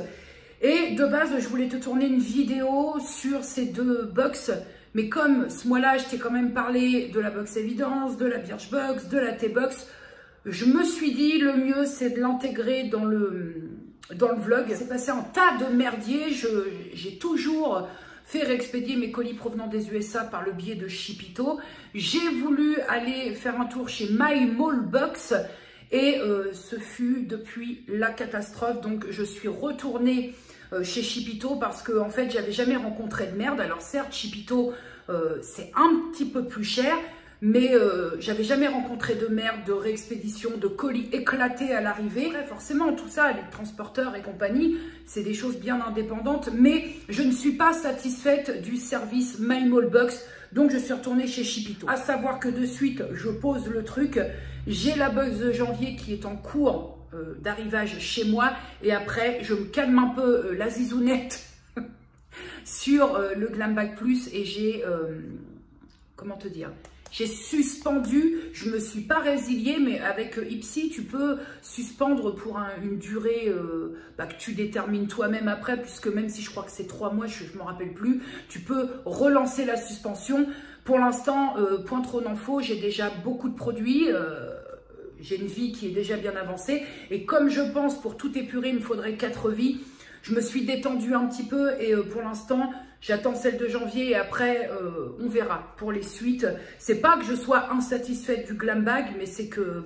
Et de base, je voulais te tourner une vidéo sur ces deux box, mais comme ce mois-là, je t'ai quand même parlé de la box évidence, de la Birchbox, de la T-Box, je me suis dit le mieux c'est de l'intégrer dans le vlog. C'est passé un tas de merdier, j'ai toujours fait réexpédier mes colis provenant des USA par le biais de Shipito. J'ai voulu aller faire un tour chez My Mall Box et ce fut depuis la catastrophe. Donc je suis retournée chez Shipito parce que en fait j'avais jamais rencontré de merde. Alors certes Shipito c'est un petit peu plus cher, mais j'avais jamais rencontré de merde, de réexpédition, de colis éclatés à l'arrivée. Forcément, tout ça, les transporteurs et compagnie, c'est des choses bien indépendantes, mais je ne suis pas satisfaite du service My Mall Box, donc je suis retournée chez Shipito. À savoir que de suite, je pose le truc, j'ai la box de janvier qui est en cours d'arrivage chez moi, et après, je me calme un peu la zizounette sur le Glam Bag Plus, et j'ai, comment te dire, j'ai suspendu, je ne me suis pas résiliée, mais avec Ipsy, tu peux suspendre pour une durée que tu détermines toi-même après, puisque même si je crois que c'est 3 mois, je ne me rappelle plus, tu peux relancer la suspension. Pour l'instant, point trop n'en faut, j'ai déjà beaucoup de produits, j'ai une vie qui est déjà bien avancée, et comme je pense pour tout épurer, il me faudrait 4 vies, je me suis détendue un petit peu et pour l'instant, j'attends celle de janvier et après, on verra pour les suites. C'est pas que je sois insatisfaite du Glam Bag, mais c'est que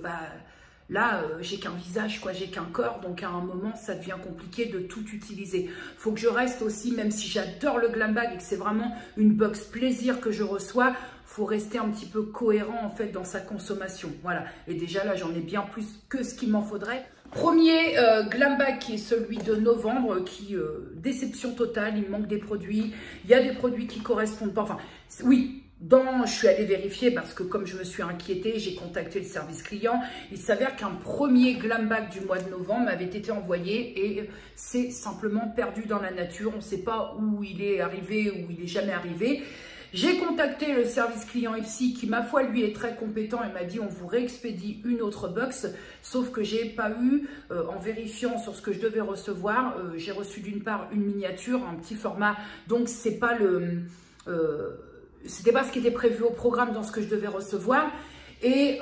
là, j'ai qu'un visage, quoi, j'ai qu'un corps. Donc à un moment, ça devient compliqué de tout utiliser. Faut que je reste aussi, même si j'adore le Glam Bag et que c'est vraiment une box plaisir que je reçois, faut rester un petit peu cohérent en fait dans sa consommation. Voilà. Et déjà là, j'en ai bien plus que ce qu'il m'en faudrait. Premier Glam Bag qui est celui de novembre, qui déception totale, il manque des produits, il y a des produits qui correspondent pas, enfin oui, je suis allée vérifier parce que comme je me suis inquiétée, j'ai contacté le service client, il s'avère qu'un premier Glam Bag du mois de novembre m'avait été envoyé et c'est simplement perdu dans la nature, on ne sait pas où il est arrivé ou il est jamais arrivé. J'ai contacté le service client Ipsy qui, ma foi, lui est très compétent et m'a dit on vous réexpédie une autre box. Sauf que j'ai pas eu, en vérifiant sur ce que je devais recevoir, j'ai reçu d'une part une miniature, un petit format. Donc c'est pas c'était pas ce qui était prévu au programme dans ce que je devais recevoir. Et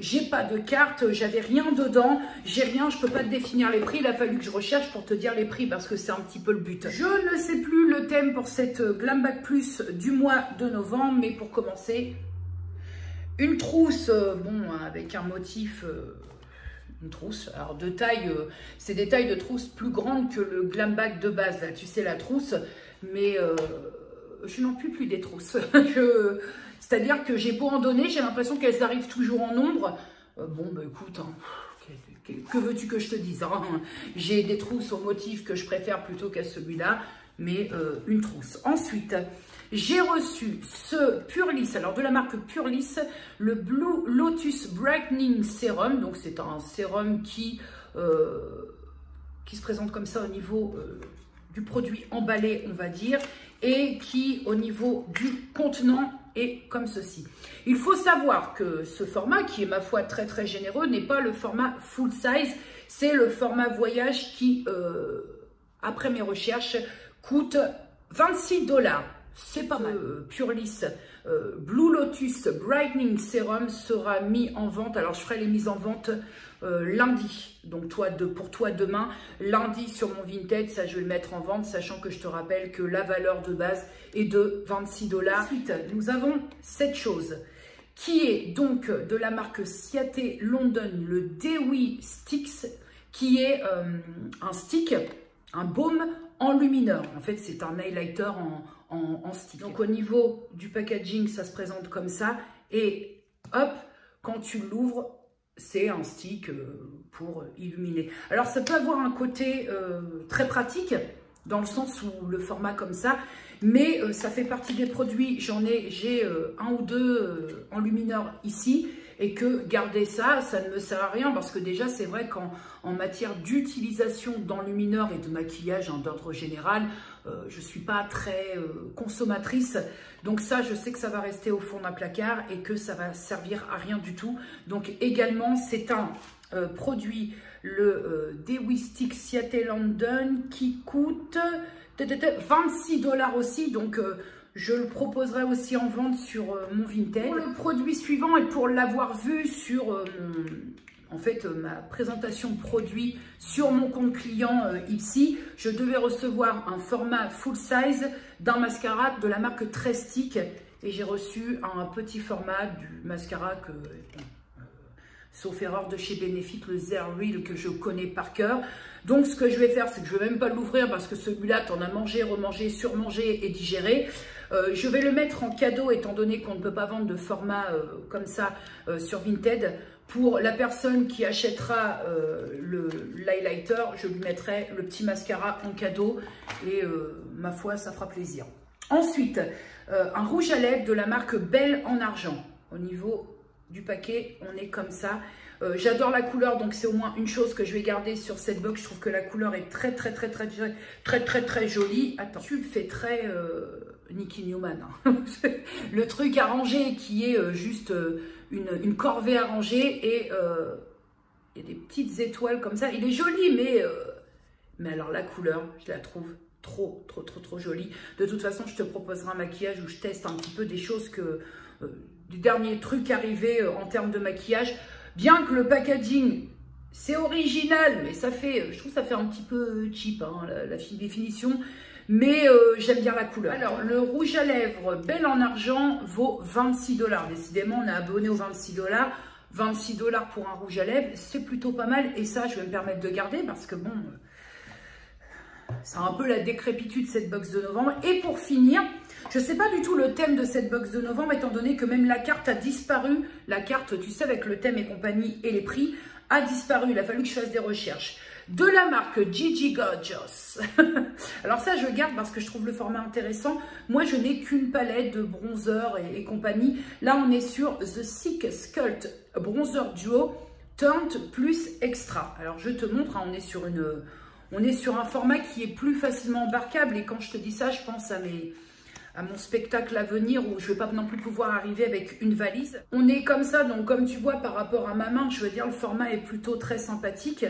j'ai pas de carte, j'avais rien dedans, j'ai rien, je peux pas te définir les prix, il a fallu que je recherche pour te dire les prix parce que c'est un petit peu le but. Je ne sais plus le thème pour cette Glam Bag Plus du mois de novembre, mais pour commencer, une trousse, avec un motif, une trousse, alors de taille, c'est des tailles de trousse plus grandes que le Glam Bag de base, là tu sais la trousse, mais je n'en puis plus des trousses. C'est-à-dire que j'ai beau en donner, j'ai l'impression qu'elles arrivent toujours en nombre. Écoute, que veux-tu que je te dise, hein? J'ai des trousses au motif que je préfère plutôt qu'à celui-là, mais une trousse. Ensuite, j'ai reçu ce Purlisse, alors de la marque Purlisse, le Blue Lotus Brightening Serum. Donc c'est un sérum qui se présente comme ça au niveau du produit emballé, on va dire, et qui au niveau du contenant est comme ceci. Il faut savoir que ce format, qui est ma foi très très généreux, n'est pas le format full size, c'est le format voyage qui, après mes recherches, coûte 26 $. C'est pas mal. Purlisse Blue Lotus Brightening Serum sera mis en vente. Alors je ferai les mises en vente lundi. Donc pour toi demain, lundi sur mon Vinted, ça je vais le mettre en vente, sachant que je te rappelle que la valeur de base est de 26 $. Ensuite, nous avons cette chose qui est donc de la marque Ciaté London, le Dewy Sticks, qui est un stick, un baume enlumineur. En fait, c'est un highlighter en stick. Donc au niveau du packaging, ça se présente comme ça. Et hop, quand tu l'ouvres, c'est un stick pour illuminer. Alors ça peut avoir un côté très pratique, dans le sens où le format comme ça, mais ça fait partie des produits, j'ai un ou deux enlumineurs ici, et que garder ça, ça ne me sert à rien, parce que déjà c'est vrai qu'en matière d'utilisation d'enlumineurs et de maquillage d'ordre général, je ne suis pas très consommatrice, donc ça je sais que ça va rester au fond d'un placard et que ça va servir à rien du tout. Donc également c'est un produit, le Dewy Stick Ciaté London, qui coûte 26 $ aussi, donc je le proposerai aussi en vente sur mon Vinted. Pour le produit suivant, et pour l'avoir vu sur en fait ma présentation de produit sur mon compte client Ipsy, je devais recevoir un format full size d'un mascara de la marque Trestic et j'ai reçu un petit format du mascara que, sauf erreur de chez Benefit, le Zero Real que je connais par cœur. Donc ce que je vais faire, c'est que je ne vais même pas l'ouvrir parce que celui-là, tu en as mangé, remangé, surmangé et digéré. Je vais le mettre en cadeau étant donné qu'on ne peut pas vendre de format comme ça sur Vinted. Pour la personne qui achètera l'highlighter, je lui mettrai le petit mascara en cadeau et ma foi, ça fera plaisir. Ensuite, un rouge à lèvres de la marque Belle en argent. Au niveau du paquet, on est comme ça. J'adore la couleur, donc c'est au moins une chose que je vais garder sur cette box. Je trouve que la couleur est très jolie. Attends, tu fais très Nicki Newman. Hein. Le truc arrangé qui est juste une corvée arrangée et il y a des petites étoiles comme ça. Il est joli, mais alors la couleur, je la trouve trop jolie. De toute façon, je te proposerai un maquillage où je teste un petit peu des choses que du dernier truc arrivé en termes de maquillage. Bien que le packaging, c'est original, mais ça fait, je trouve que ça fait un petit peu cheap, hein, la définition. Mais j'aime bien la couleur. Alors, le rouge à lèvres Belle en argent vaut 26 $. Décidément, on est abonné aux 26 $. 26 $ pour un rouge à lèvres, c'est plutôt pas mal. Et ça, je vais me permettre de garder parce que bon, c'est un peu la décrépitude cette box de novembre. Et pour finir, je ne sais pas du tout le thème de cette box de novembre, étant donné que même la carte a disparu. La carte, tu sais, avec le thème et compagnie et les prix, a disparu. Il a fallu que je fasse des recherches. De la marque Gigi Gorgeous. Alors ça, je garde parce que je trouve le format intéressant. Moi, je n'ai qu'une palette de bronzer et compagnie. Là, on est sur The Thick Sculpt Bronzer Duo Teinte plus Extra. Alors, je te montre, hein, on est sur un format qui est plus facilement embarquable. Et quand je te dis ça, je pense à mon spectacle à venir où je ne vais pas non plus pouvoir arriver avec une valise. On est comme ça, donc comme tu vois par rapport à ma main, je veux dire le format est plutôt très sympathique.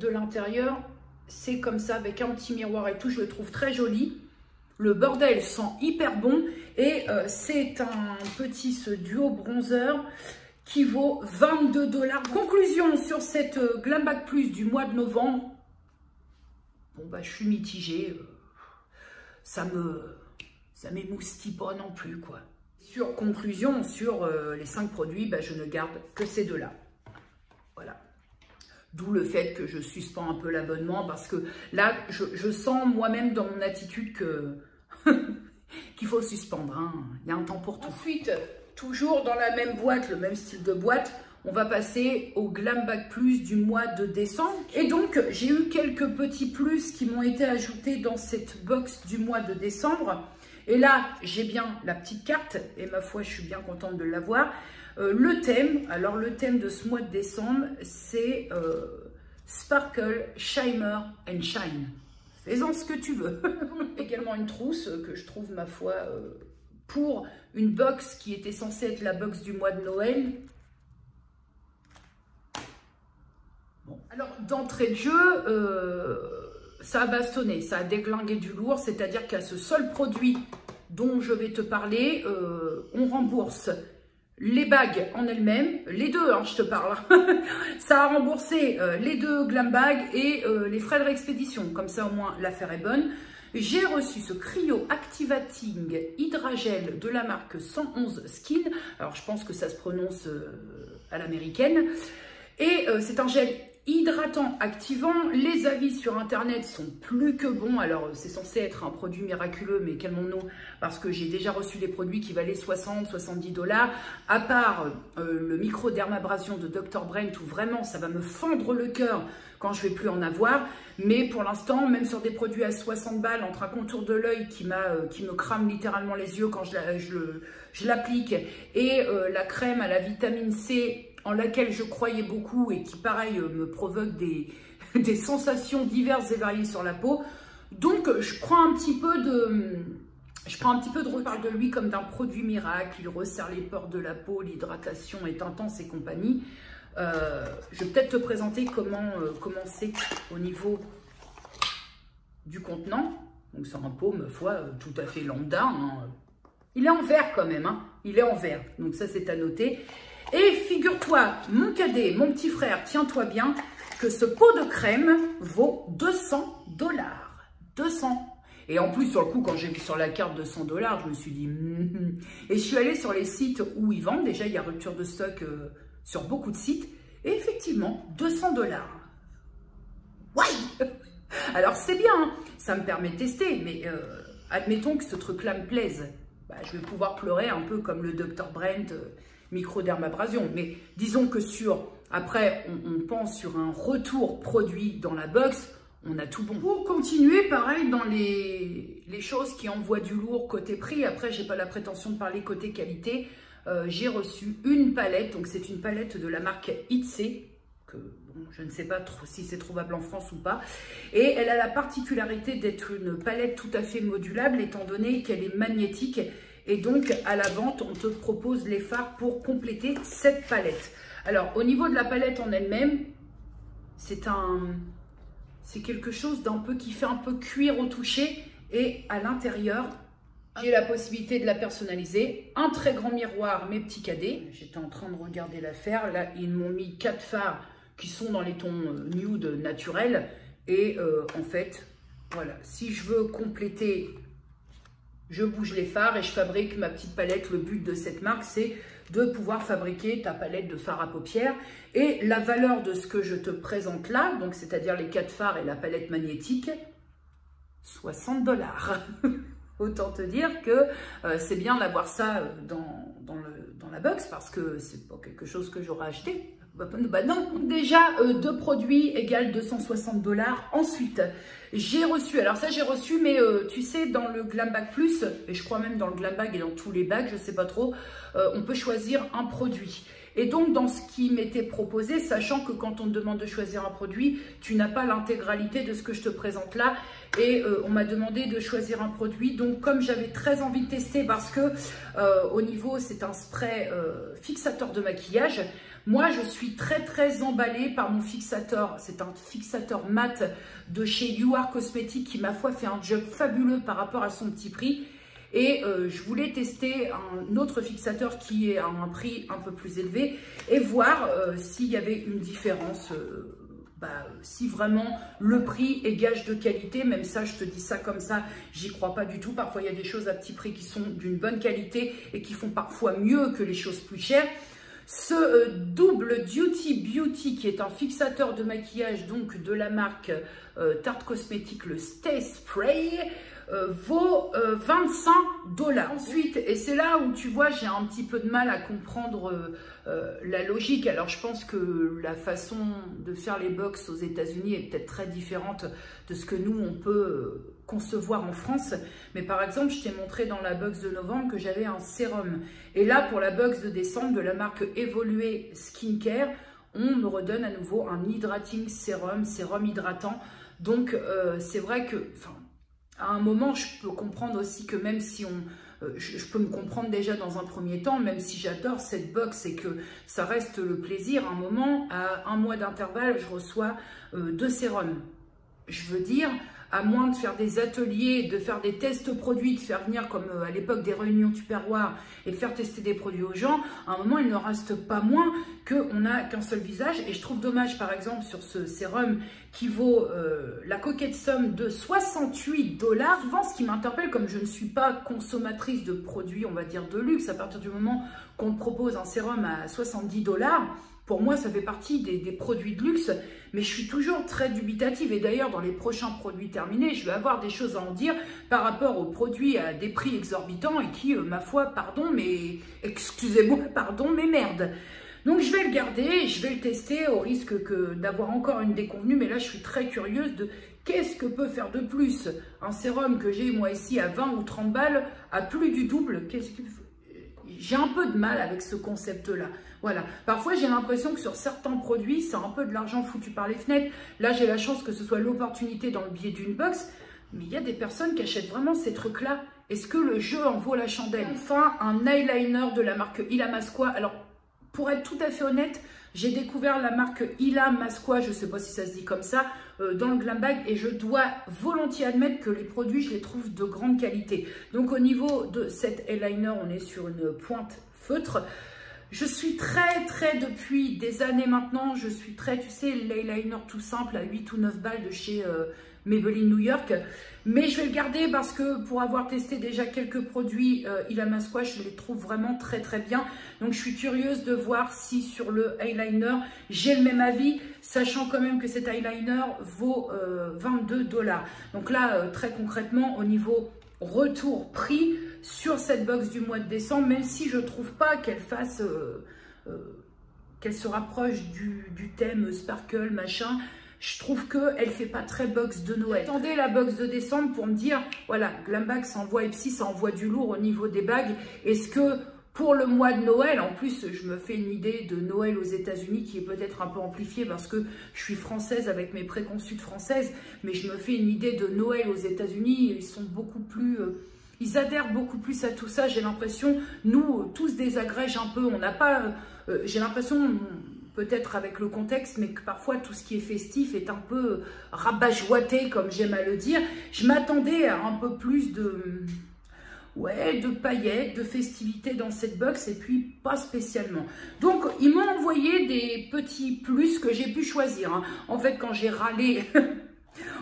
De l'intérieur, c'est comme ça avec un petit miroir et tout, je le trouve très joli. Le bordel sent hyper bon et c'est un petit duo bronzer qui vaut 22 $. Conclusion sur cette Glam Bag Plus du mois de novembre. Bon bah je suis mitigée, ça m'émoustille pas non plus quoi. Sur conclusion, sur les 5 produits, bah, je ne garde que ces deux-là. Voilà. D'où le fait que je suspends un peu l'abonnement parce que là, je sens moi-même dans mon attitude que qu'il faut suspendre. Hein. Il y a un temps pour tout. Ensuite, toujours dans la même boîte, le même style de boîte, on va passer au Glam Bag Plus du mois de décembre. Et donc, j'ai eu quelques petits plus qui m'ont été ajoutés dans cette box du mois de décembre. Et là, j'ai bien la petite carte et ma foi, je suis bien contente de l'avoir. Le thème, alors le thème de ce mois de décembre, c'est Sparkle, Shimmer and Shine. Fais-en ce que tu veux. Également une trousse que je trouve, ma foi, pour une box qui était censée être la box du mois de Noël. Bon. Alors, d'entrée de jeu, ça a bastonné, ça a déglingué du lourd, c'est-à-dire qu'à ce seul produit dont je vais te parler, on rembourse les bagues en elles-mêmes, les deux, hein, je te parle. Ça a remboursé les deux Glam Bag et les frais de réexpédition, comme ça au moins l'affaire est bonne. J'ai reçu ce Cryo Activating Hydragel de la marque 111 Skin, alors je pense que ça se prononce à l'américaine, et c'est un gel hydratant, activant. Les avis sur internet sont plus que bons. Alors c'est censé être un produit miraculeux, mais calmons-nous parce que j'ai déjà reçu des produits qui valaient 60-70 $, à part le microdermabrasion de Dr. Brent où vraiment ça va me fendre le cœur quand je vais plus en avoir. Mais pour l'instant, même sur des produits à 60 balles, entre un contour de l'œil qui me crame littéralement les yeux quand je l'applique et la crème à la vitamine C en laquelle je croyais beaucoup et qui, pareil, me provoque des sensations diverses et variées sur la peau. Donc, je prends un petit peu de reparle de lui comme d'un produit miracle. Il resserre les pores de la peau, l'hydratation est intense et compagnie. Je vais peut-être te présenter comment c'est au niveau du contenant. Donc, c'est un pot, ma foi, tout à fait lambda. Hein. Il est en verre quand même, hein. Il est en verre. Donc, ça, c'est à noter. Et figure-toi, mon cadet, mon petit frère, tiens-toi bien, que ce pot de crème vaut 200 $. 200. Et en plus, sur le coup, quand j'ai vu sur la carte 200 $, je me suis dit... Et je suis allée sur les sites où ils vendent. Déjà, il y a rupture de stock sur beaucoup de sites. Et effectivement, 200 $. Ouais. Alors, c'est bien, hein, ça me permet de tester. Mais admettons que ce truc-là me plaise. Bah, je vais pouvoir pleurer un peu comme le Dr Brent, microdermabrasion. Mais disons que après, on pense sur un retour produit dans la box. On a tout bon. Pour continuer, pareil, dans les choses qui envoient du lourd côté prix, après, j'ai pas la prétention de parler côté qualité, j'ai reçu une palette, donc c'est une palette de la marque ITSE, que bon, je ne sais pas trop si c'est trouvable en France ou pas, et elle a la particularité d'être une palette tout à fait modulable, étant donné qu'elle est magnétique, et donc à la vente, on te propose les fards pour compléter cette palette. Alors, au niveau de la palette en elle-même, c'est quelque chose d'un peu qui fait un peu cuir au toucher, et à l'intérieur, j'ai la possibilité de la personnaliser. Un très grand miroir, mes petits cadets. J'étais en train de regarder l'affaire. Là, ils m'ont mis 4 fards qui sont dans les tons nude naturels. Et en fait, voilà, si je veux compléter, je bouge les fards et je fabrique ma petite palette. Le but de cette marque, c'est de pouvoir fabriquer ta palette de fards à paupières. Et la valeur de ce que je te présente là, donc c'est-à-dire les 4 fards et la palette magnétique, 60 $. Autant te dire que c'est bien d'avoir ça dans la box, parce que c'est pas quelque chose que j'aurais acheté. Bah non, déjà 2 produits égale 260 $. Ensuite, j'ai reçu, alors ça j'ai reçu, mais tu sais, dans le Glam Bag Plus, et je crois même dans le Glam Bag et dans tous les bags, je sais pas trop, on peut choisir un produit. Et donc, dans ce qui m'était proposé, sachant que quand on te demande de choisir un produit, tu n'as pas l'intégralité de ce que je te présente là. Et on m'a demandé de choisir un produit. Donc, comme j'avais très envie de tester, parce que au niveau, c'est un spray fixateur de maquillage. Moi, je suis très emballée par mon fixateur. C'est un fixateur mat de chez You Are Cosmetics qui, ma foi, fait un job fabuleux par rapport à son petit prix. Et je voulais tester un autre fixateur qui est à un prix un peu plus élevé et voir s'il y avait une différence, si vraiment le prix est gage de qualité. Même ça, je te dis ça comme ça, j'y crois pas du tout. Parfois, il y a des choses à petit prix qui sont d'une bonne qualité et qui font parfois mieux que les choses plus chères. Ce double Duty Beauty, qui est un fixateur de maquillage donc de la marque Tarte Cosmetics, le Stay Spray, vaut 25 $. Ensuite, et c'est là où tu vois, j'ai un petit peu de mal à comprendre la logique. Alors, je pense que la façon de faire les box aux États-Unis est peut-être très différente de ce que nous, on peut concevoir en France. Mais par exemple, je t'ai montré dans la box de novembre que j'avais un sérum. Et là, pour la box de décembre de la marque Evolué Skincare, on me redonne à nouveau un hydrating sérum hydratant. Donc, c'est vrai que... à un moment, je peux comprendre aussi que même si je peux me comprendre déjà dans un premier temps, même si j'adore cette box et que ça reste le plaisir, à un moment, à 1 mois d'intervalle, je reçois 2 sérums. Je veux dire, à moins de faire des ateliers, de faire des tests produits, de faire venir comme à l'époque des réunions Tupperware et faire tester des produits aux gens, à un moment, il ne reste pas moins qu'on n'a qu'un seul visage. Et je trouve dommage, par exemple, sur ce sérum qui vaut la coquette somme de 68 $. Souvent, ce qui m'interpelle, comme je ne suis pas consommatrice de produits, on va dire, de luxe, à partir du moment qu'on me propose un sérum à 70 $, pour moi, ça fait partie des produits de luxe, mais je suis toujours très dubitative. Et d'ailleurs, dans les prochains produits terminés, je vais avoir des choses à en dire par rapport aux produits à des prix exorbitants et qui, ma foi, pardon, mais excusez-moi, pardon, mais merde. Donc, je vais le garder, je vais le tester au risque d'avoir encore une déconvenue. Mais là, je suis très curieuse de qu'est-ce que peut faire de plus un sérum que j'ai, moi, ici, à 20 ou 30 balles, à plus du double. J'ai un peu de mal avec ce concept-là. Voilà. Parfois, j'ai l'impression que sur certains produits, c'est un peu de l'argent foutu par les fenêtres. Là, j'ai la chance que ce soit l'opportunité dans le biais d'une box. Mais il y a des personnes qui achètent vraiment ces trucs-là. Est-ce que le jeu en vaut la chandelle? Enfin, un eyeliner de la marque Illamasqua. Alors, pour être tout à fait honnête, j'ai découvert la marque Illamasqua, je ne sais pas si ça se dit comme ça, dans le Glam Bag, et je dois volontiers admettre que les produits, je les trouve de grande qualité. Donc au niveau de cet eyeliner, on est sur une pointe feutre. Je suis très, depuis des années maintenant, je suis très, tu sais, l'eyeliner tout simple à 8 ou 9 balles de chez Maybelline New York. Mais je vais le garder parce que pour avoir testé déjà quelques produits Ilama Squash, je les trouve vraiment très bien. Donc je suis curieuse de voir si sur le eyeliner, j'ai le même avis, sachant quand même que cet eyeliner vaut 22 $. Donc là, très concrètement, au niveau retour prix, sur cette box du mois de décembre, même si je trouve pas qu'elle fasse, qu'elle se rapproche du thème sparkle, machin, je trouve qu'elle fait pas très box de Noël. Attendez la box de décembre pour me dire, voilà, Glam Bag, ça envoie Ipsy, ça envoie du lourd au niveau des bagues. Est-ce que pour le mois de Noël, en plus, je me fais une idée de Noël aux États-Unis qui est peut-être un peu amplifiée parce que je suis française avec mes préconçues françaises, mais je me fais une idée de Noël aux États-Unis. Ils sont beaucoup plus... ils adhèrent beaucoup plus à tout ça. J'ai l'impression, nous, tous désagrègent un peu. On n'a pas... j'ai l'impression... peut-être avec le contexte, mais que parfois tout ce qui est festif est un peu rabat-jointé, comme j'aime à le dire. Je m'attendais à un peu plus de paillettes, de festivités dans cette box, et puis pas spécialement. Donc, ils m'ont envoyé des petits plus que j'ai pu choisir. Hein. En fait, quand j'ai râlé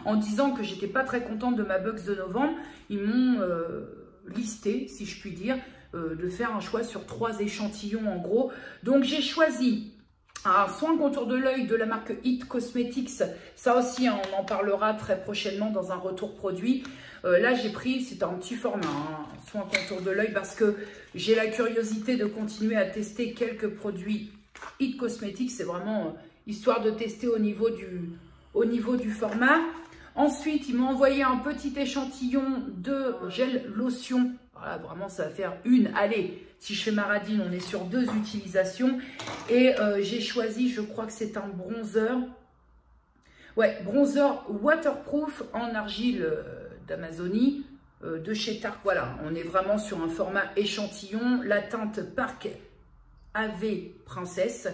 en disant que j'étais pas très contente de ma box de novembre, ils m'ont listé, si je puis dire, de faire un choix sur 3 échantillons en gros. Donc, j'ai choisi un soin contour de l'œil de la marque It Cosmetics. Ça aussi, on en parlera très prochainement dans un retour produit. Là, j'ai pris, c'est un petit format, hein, soin contour de l'œil, parce que j'ai la curiosité de continuer à tester quelques produits It Cosmetics. C'est vraiment histoire de tester au niveau du format. Ensuite, ils m'ont envoyé un petit échantillon de gel lotion. Voilà, vraiment, ça va faire une. Allez, si je fais ma radine, on est sur 2 utilisations. Et j'ai choisi, je crois que c'est un bronzer. Ouais, bronzer waterproof en argile d'Amazonie de chez Tarte. Voilà, on est vraiment sur un format échantillon. La teinte Park AV Princesse.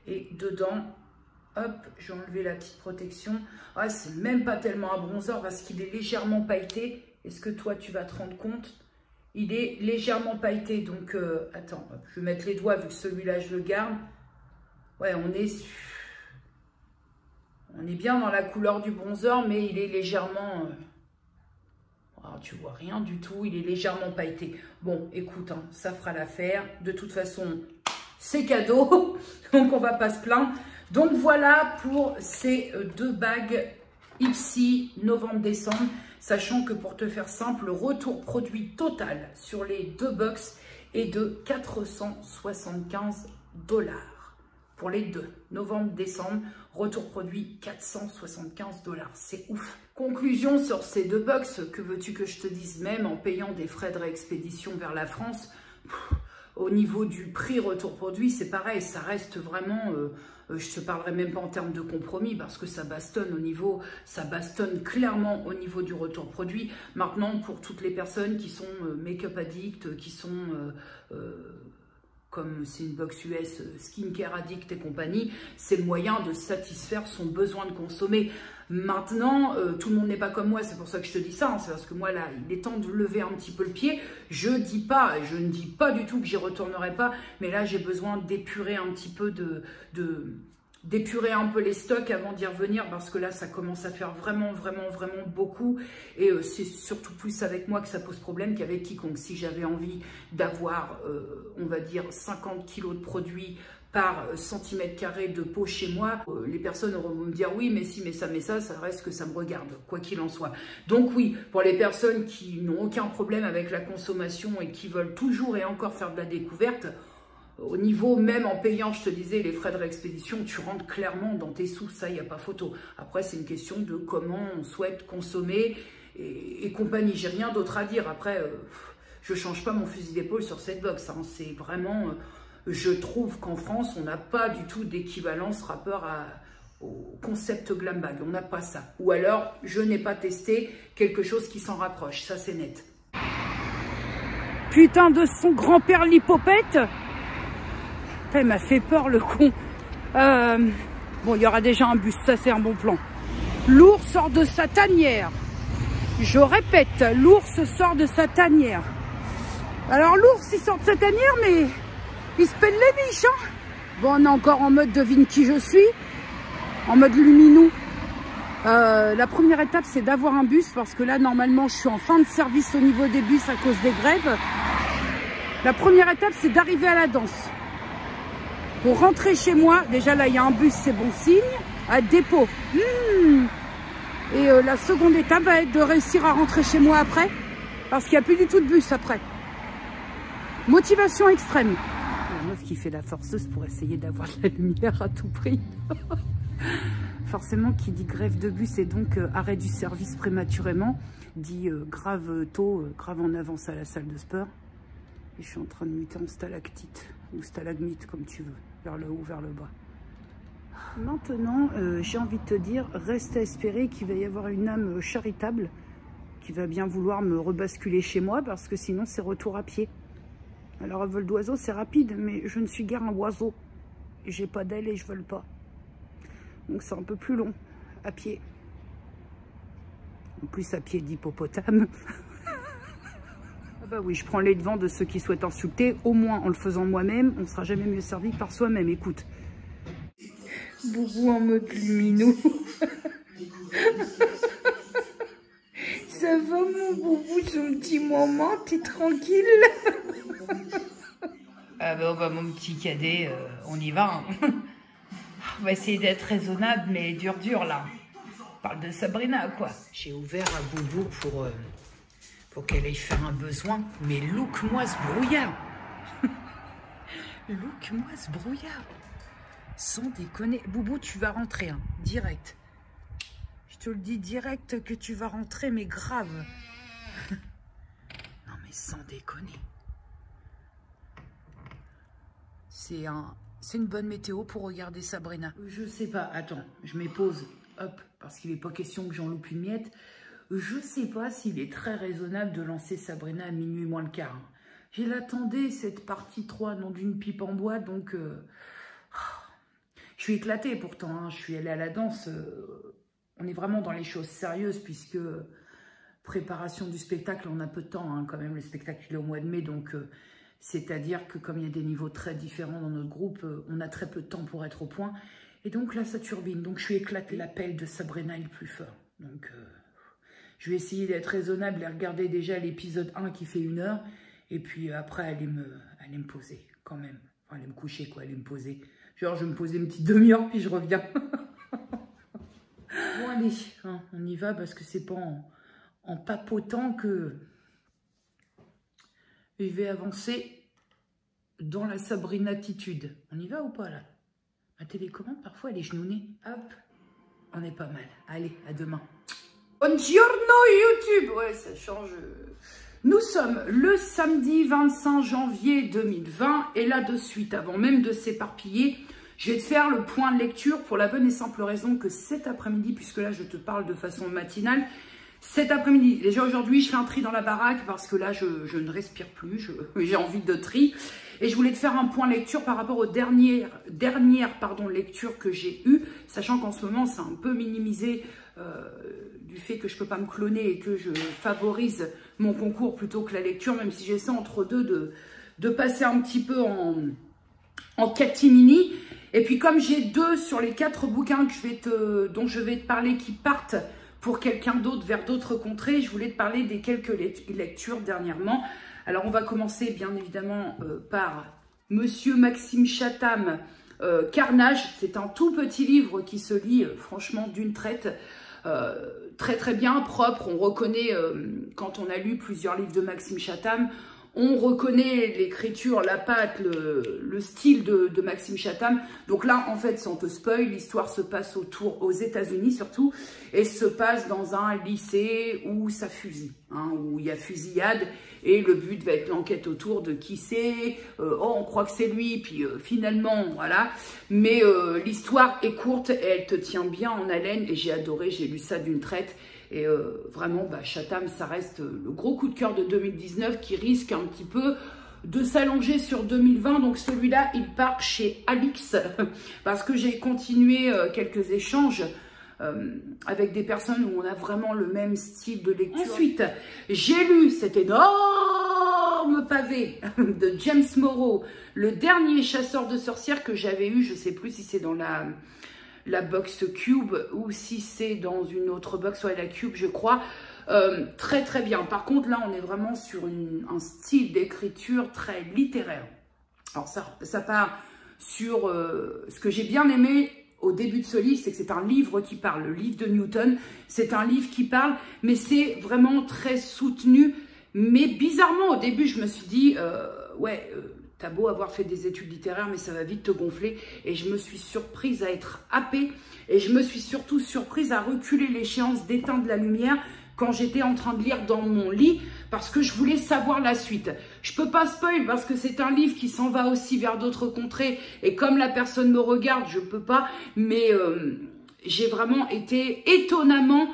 Et dedans, hop, j'ai enlevé la petite protection. Ah, c'est même pas tellement un bronzer parce qu'il est légèrement pailleté. Est-ce que toi, tu vas te rendre compte ? Il est légèrement pailleté, donc attends, je vais mettre les doigts vu que celui-là je le garde. Ouais, on est bien dans la couleur du bronzer, mais il est légèrement... alors, tu vois rien du tout, il est légèrement pailleté. Bon, écoute, hein, ça fera l'affaire. De toute façon, c'est cadeau, donc on va pas se plaindre. Donc voilà pour ces 2 bagues Ipsy novembre-décembre. Sachant que pour te faire simple, le retour produit total sur les 2 box est de 475 $. Pour les 2, novembre-décembre, retour produit 475 $. C'est ouf. Conclusion sur ces 2 box, que veux-tu que je te dise, même en payant des frais de réexpédition vers la France, au niveau du prix retour produit, c'est pareil, ça reste vraiment... je te parlerai même pas en termes de compromis parce que ça bastonne clairement au niveau du retour produit. Maintenant, pour toutes les personnes qui sont make-up addicts, qui sont, comme c'est une box US, skincare addict et compagnie, c'est le moyen de satisfaire son besoin de consommer. Maintenant, tout le monde n'est pas comme moi, c'est pour ça que je te dis ça, hein, c'est parce que moi là, il est temps de lever un petit peu le pied. Je ne dis pas du tout que j'y retournerai pas, mais là j'ai besoin d'épurer un petit peu d'épurer un peu les stocks avant d'y revenir parce que là ça commence à faire vraiment beaucoup et c'est surtout plus avec moi que ça pose problème qu'avec quiconque. Si j'avais envie d'avoir, on va dire 50 kilos de produits par centimètre carré de peau chez moi, les personnes vont me dire oui, mais si, mais ça reste que ça me regarde, quoi qu'il en soit. Donc oui, pour les personnes qui n'ont aucun problème avec la consommation et qui veulent toujours et encore faire de la découverte, au niveau, même en payant, je te disais, les frais de réexpédition, tu rentres clairement dans tes sous, ça, il n'y a pas photo. Après, c'est une question de comment on souhaite consommer et compagnie. J'ai rien d'autre à dire. Après, je ne change pas mon fusil d'épaule sur cette box. Hein. C'est vraiment... je trouve qu'en France, on n'a pas du tout d'équivalence rapport au concept Glam Bag. On n'a pas ça. Ou alors, je n'ai pas testé quelque chose qui s'en rapproche. Ça, c'est net. Putain de son grand-père l'hypopète. Il m'a fait peur, le con. Bon, il y aura déjà un bus. Ça, c'est un bon plan. L'ours sort de sa tanière. Je répète, l'ours sort de sa tanière. Alors, l'ours, il sort de sa tanière, mais... Il se pèle les biches, hein. Bon, on est encore en mode devine qui je suis. En mode luminou. La première étape, c'est d'avoir un bus. Parce que là, normalement, je suis en fin de service au niveau des bus à cause des grèves. La première étape, c'est d'arriver à la danse. Pour rentrer chez moi, déjà là, il y a un bus, c'est bon signe. À dépôt. Et la seconde étape va être de réussir à rentrer chez moi après. Parce qu'il n'y a plus du tout de bus après. Motivation extrême. La meuf qui fait la forceuse pour essayer d'avoir de la lumière à tout prix. Forcément, qui dit grève de bus et donc arrêt du service prématurément, dit grave tôt, grave en avance à la salle de sport. Et je suis en train de muter en stalactite, ou stalagmite comme tu veux, vers le haut, vers le bas. Maintenant, j'ai envie de te dire, reste à espérer qu'il va y avoir une âme charitable qui va bien vouloir me rebasculer chez moi, parce que sinon c'est retour à pied. Alors à vol d'oiseau c'est rapide, mais je ne suis guère un oiseau. J'ai pas d'aile et je vole pas. Donc c'est un peu plus long, à pied. En plus à pied d'hippopotame. Ah bah oui, je prends les devants de ceux qui souhaitent insulter. Au moins en le faisant moi-même, on ne sera jamais mieux servi que par soi-même. Écoute. Boubou en mode lumineux. Ça va mon boubou, son petit moment, t'es tranquille? Ah bah, mon petit cadet, on y va. Hein. On va essayer d'être raisonnable, mais dur là. On parle de Sabrina, quoi. J'ai ouvert à Boubou pour qu'elle aille faire un besoin. Mais look-moi ce brouillard. Look-moi ce brouillard. Sans déconner. Boubou, tu vas rentrer, hein, direct. Je te le dis direct que tu vas rentrer, mais grave. Non, mais sans déconner. C'est une bonne météo pour regarder Sabrina. Je sais pas, attends, je m'épose, hop, parce qu'il n'est pas question que j'en loupe une miette. Je sais pas s'il est très raisonnable de lancer Sabrina à minuit moins le quart. Je l'attendais, cette partie 3, non d'une pipe en bois, donc... Je suis éclatée pourtant, hein. Je suis allée à la danse. On est vraiment dans les choses sérieuses, puisque préparation du spectacle, on a peu de temps, hein, quand même. Le spectacle il est au mois de mai, donc... C'est-à-dire que comme il y a des niveaux très différents dans notre groupe, on a très peu de temps pour être au point. Et donc là, ça turbine. Donc je suis éclatée. L'appel de Sabrina est le plus fort. Donc je vais essayer d'être raisonnable et regarder déjà l'épisode 1 qui fait 1 heure. Et puis après, aller me poser quand même. Enfin, aller me coucher, quoi. Aller me poser. Genre, je vais me poser une petite demi-heure, puis je reviens. Bon, allez, hein, on y va parce que c'est pas en papotant que... je vais avancer dans la Sabrinatitude. On y va ou pas là? Ma télécommande parfois elle est genounée. Hop, on est pas mal. Allez, à demain. Buongiorno YouTube. Ouais, ça change. Nous sommes le samedi 25 janvier 2020 et là de suite, avant même de s'éparpiller, je vais te faire le point de lecture pour la bonne et simple raison que cet après-midi, puisque là je te parle de façon matinale, cet après-midi, déjà aujourd'hui, je fais un tri dans la baraque parce que là, je ne respire plus, j'ai envie de tri. Et je voulais te faire un point lecture par rapport aux dernières lectures que j'ai eues, sachant qu'en ce moment, c'est un peu minimisé du fait que je ne peux pas me cloner et que je favorise mon concours plutôt que la lecture, même si j'essaie entre deux de passer un petit peu en catimini. Et puis comme j'ai 2 sur les 4 bouquins que dont je vais te parler qui partent pour quelqu'un d'autre vers d'autres contrées, je voulais te parler des quelques lectures dernièrement. Alors on va commencer bien évidemment par Monsieur Maxime Chatham, Carnage. C'est un tout petit livre qui se lit franchement d'une traite, très très bien, propre. On reconnaît, quand on a lu plusieurs livres de Maxime Chatham, on reconnaît l'écriture, la patte, le style de Maxime Chatham. Donc là, en fait, sans te spoil, l'histoire se passe aux États-Unis surtout, et se passe dans un lycée où ça fusille, hein, où il y a fusillade, et le but va être l'enquête autour de qui c'est. Oh, on croit que c'est lui, puis finalement, voilà. Mais l'histoire est courte et elle te tient bien en haleine, et j'ai adoré, j'ai lu ça d'une traite. Et vraiment, Chatham, ça reste le gros coup de cœur de 2019 qui risque un petit peu de s'allonger sur 2020. Donc celui-là, il part chez Alix parce que j'ai continué quelques échanges avec des personnes où on a vraiment le même style de lecture. Ensuite, j'ai lu cet énorme pavé de James Morrow, le dernier chasseur de sorcières que j'avais eu, je ne sais plus si c'est dans la box Cube ou si c'est dans une autre box, soit la Cube je crois. Très très bien. Par contre là on est vraiment sur un style d'écriture très littéraire. Alors ça part sur ce que j'ai bien aimé au début de ce livre, c'est que c'est un livre qui parle, le livre de Newton, c'est un livre qui parle, mais c'est vraiment très soutenu. Mais bizarrement, au début, je me suis dit, ouais, t'as beau avoir fait des études littéraires, mais ça va vite te gonfler. Et je me suis surprise à être happée. Et je me suis surtout surprise à reculer l'échéance d'éteindre la lumière quand j'étais en train de lire dans mon lit, parce que je voulais savoir la suite. Je peux pas spoil parce que c'est un livre qui s'en va aussi vers d'autres contrées. Et comme la personne me regarde, je peux pas. Mais j'ai vraiment été étonnamment...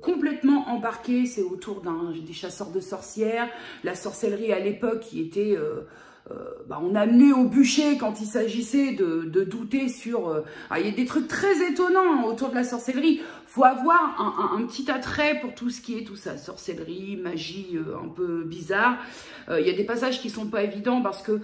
complètement embarqué. C'est autour des chasseurs de sorcières, la sorcellerie à l'époque qui était on amenait au bûcher quand il s'agissait de douter sur... il y a des trucs très étonnants autour de la sorcellerie. Faut avoir un petit attrait pour tout ce qui est tout ça, sorcellerie, magie un peu bizarre. Il y a des passages qui sont pas évidents parce que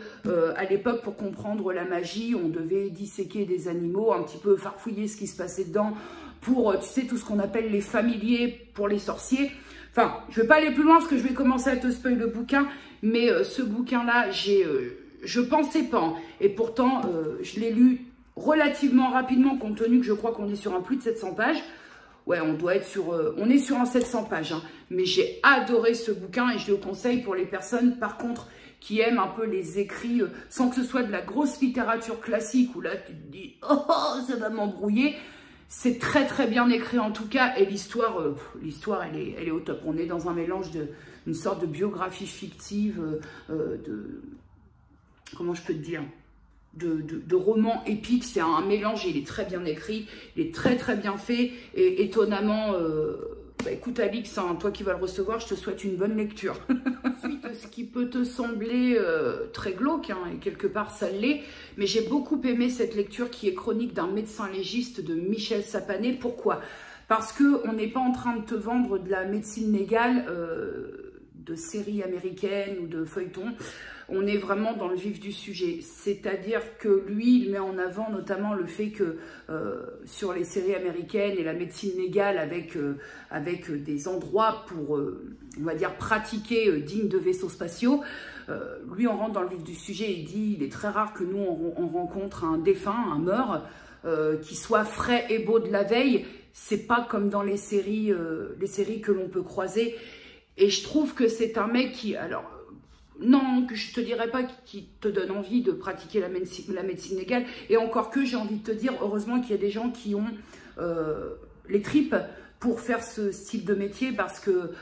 à l'époque, pour comprendre la magie, on devait disséquer des animaux, un petit peu farfouiller ce qui se passait dedans pour, tu sais, tout ce qu'on appelle les familiers pour les sorciers. Enfin, je vais pas aller plus loin parce que je vais commencer à te spoiler le bouquin, mais ce bouquin-là, je pensais pas. Hein, et pourtant, je l'ai lu relativement rapidement, compte tenu que je crois qu'on est sur un plus de 700 pages. Ouais, on doit être sur... on est sur un 700 pages. Hein, mais j'ai adoré ce bouquin et je le conseille pour les personnes, par contre, qui aiment un peu les écrits, sans que ce soit de la grosse littérature classique, où là, tu te dis, oh, ça va m'embrouiller. C'est très très bien écrit en tout cas, et l'histoire elle est au top. On est dans un mélange d'une sorte de biographie fictive, comment je peux te dire, de roman épique. C'est un mélange, et il est très bien écrit, il est très très bien fait, et étonnamment, écoute Alix, hein, toi qui vas le recevoir, je te souhaite une bonne lecture. Ensuite, ce qui peut te sembler très glauque, hein, et quelque part ça l'est, mais j'ai beaucoup aimé cette lecture qui est Chronique d'un médecin légiste de Michel Sapanet. Pourquoi? Parce qu'on n'est pas en train de te vendre de la médecine légale de séries américaines ou de feuilletons. On est vraiment dans le vif du sujet. C'est-à-dire que lui, il met en avant notamment le fait que sur les séries américaines et la médecine légale avec des endroits pour, on va dire, pratiquer dignes de vaisseaux spatiaux, lui, on rentre dans le vif du sujet. Il dit, il est très rare que nous, on rencontre un défunt, un mort, qui soit frais et beau de la veille. C'est pas comme dans les séries que l'on peut croiser. Et je trouve que c'est un mec qui... Alors, non, que je te dirais pas qui te donne envie de pratiquer la médecine légale. Et encore que, j'ai envie de te dire, heureusement qu'il y a des gens qui ont les tripes pour faire ce style de métier, parce que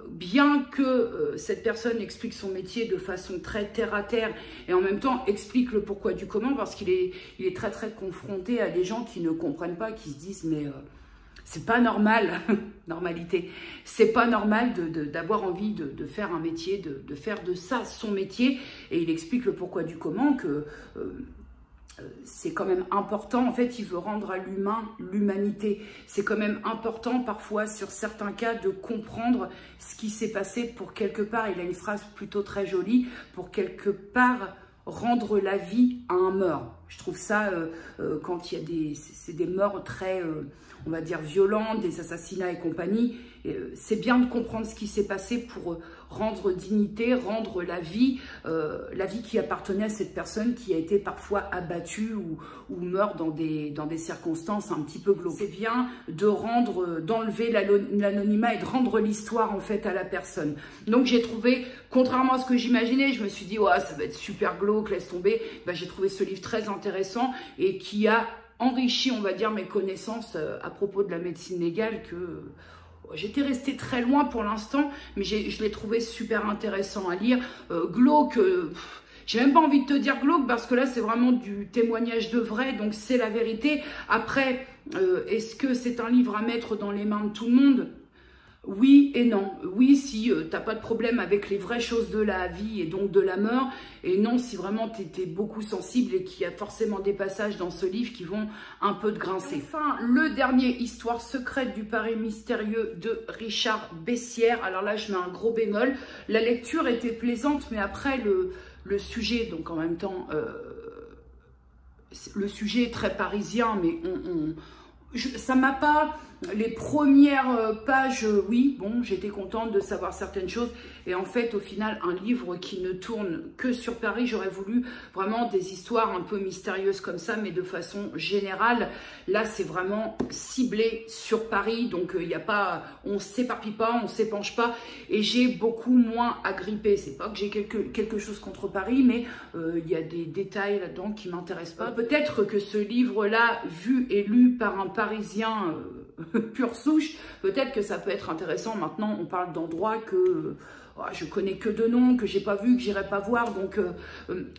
bien que cette personne explique son métier de façon très terre-à-terre et en même temps explique le pourquoi du comment, parce qu'il est très très confronté à des gens qui ne comprennent pas, qui se disent mais c'est pas normal, normalité, c'est pas normal d'avoir envie de faire un métier, de faire de ça son métier, et il explique le pourquoi du comment, que c'est quand même important. En fait, il veut rendre à l'humain l'humanité. C'est quand même important parfois sur certains cas de comprendre ce qui s'est passé pour quelque part, il a une phrase plutôt très jolie, pour quelque part rendre la vie à un mort. Je trouve ça, quand il y a c'est des morts très, on va dire, violentes, des assassinats et compagnie, c'est bien de comprendre ce qui s'est passé pour rendre dignité, rendre la vie qui appartenait à cette personne qui a été parfois abattue ou meurt dans des circonstances un petit peu glauques. C'est bien d'enlever l'anonymat et de rendre l'histoire en fait à la personne. Donc j'ai trouvé, contrairement à ce que j'imaginais, je me suis dit ouais, ça va être super glauque, laisse tomber. Ben, j'ai trouvé ce livre très intéressant et qui a enrichi, on va dire, mes connaissances à propos de la médecine légale, que j'étais restée très loin pour l'instant, mais je l'ai trouvé super intéressant à lire. Glauque, j'ai même pas envie de te dire glauque, parce que là c'est vraiment du témoignage de vrai, donc c'est la vérité. Après, est-ce que c'est un livre à mettre dans les mains de tout le monde ? Oui et non. Oui, si t'as pas de problème avec les vraies choses de la vie et donc de la mort. Et non, si vraiment t'étais beaucoup sensible et qu'il y a forcément des passages dans ce livre qui vont un peu te grincer. Enfin, le dernier, Histoire secrète du Paris mystérieux de Richard Bessières. Alors là, je mets un gros bémol. La lecture était plaisante, mais après le sujet, donc en même temps, le sujet est très parisien, mais ça m'a pas... Les premières pages, oui, bon, j'étais contente de savoir certaines choses. Et en fait, au final, un livre qui ne tourne que sur Paris, j'aurais voulu vraiment des histoires un peu mystérieuses comme ça, mais de façon générale. Là, c'est vraiment ciblé sur Paris. Donc, il n'y a pas, on s'éparpille pas, on s'épanche pas. Et j'ai beaucoup moins agrippé. C'est pas que j'ai quelque chose contre Paris, mais il y a des détails là-dedans qui m'intéressent pas. Peut-être que ce livre-là, vu et lu par un Parisien... pure souche, peut-être que ça peut être intéressant. Maintenant, on parle d'endroits que je connais que de noms, que j'ai pas vu, que j'irai pas voir, donc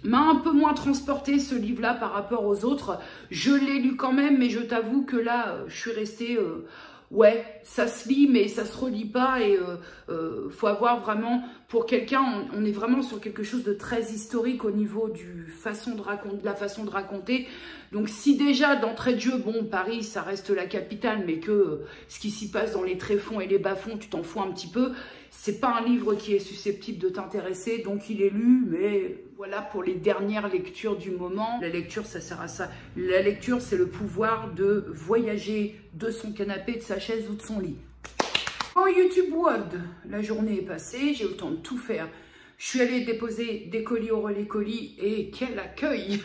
m'a un peu moins transporté ce livre-là par rapport aux autres. Je l'ai lu quand même, mais je t'avoue que là, je suis restée... ouais, ça se lit, mais ça se relit pas et faut avoir vraiment, pour quelqu'un, on est vraiment sur quelque chose de très historique au niveau de la façon de raconter. Donc si déjà d'entrée de jeu, bon, Paris, ça reste la capitale, mais que ce qui s'y passe dans les tréfonds et les bas-fonds, tu t'en fous un petit peu, c'est pas un livre qui est susceptible de t'intéresser, donc il est lu, mais voilà pour les dernières lectures du moment. La lecture, ça sert à ça. La lecture, c'est le pouvoir de voyager de son canapé, de sa chaise ou de son lit. En YouTube World, la journée est passée, j'ai eu le temps de tout faire. Je suis allée déposer des colis au relais colis et quel accueil!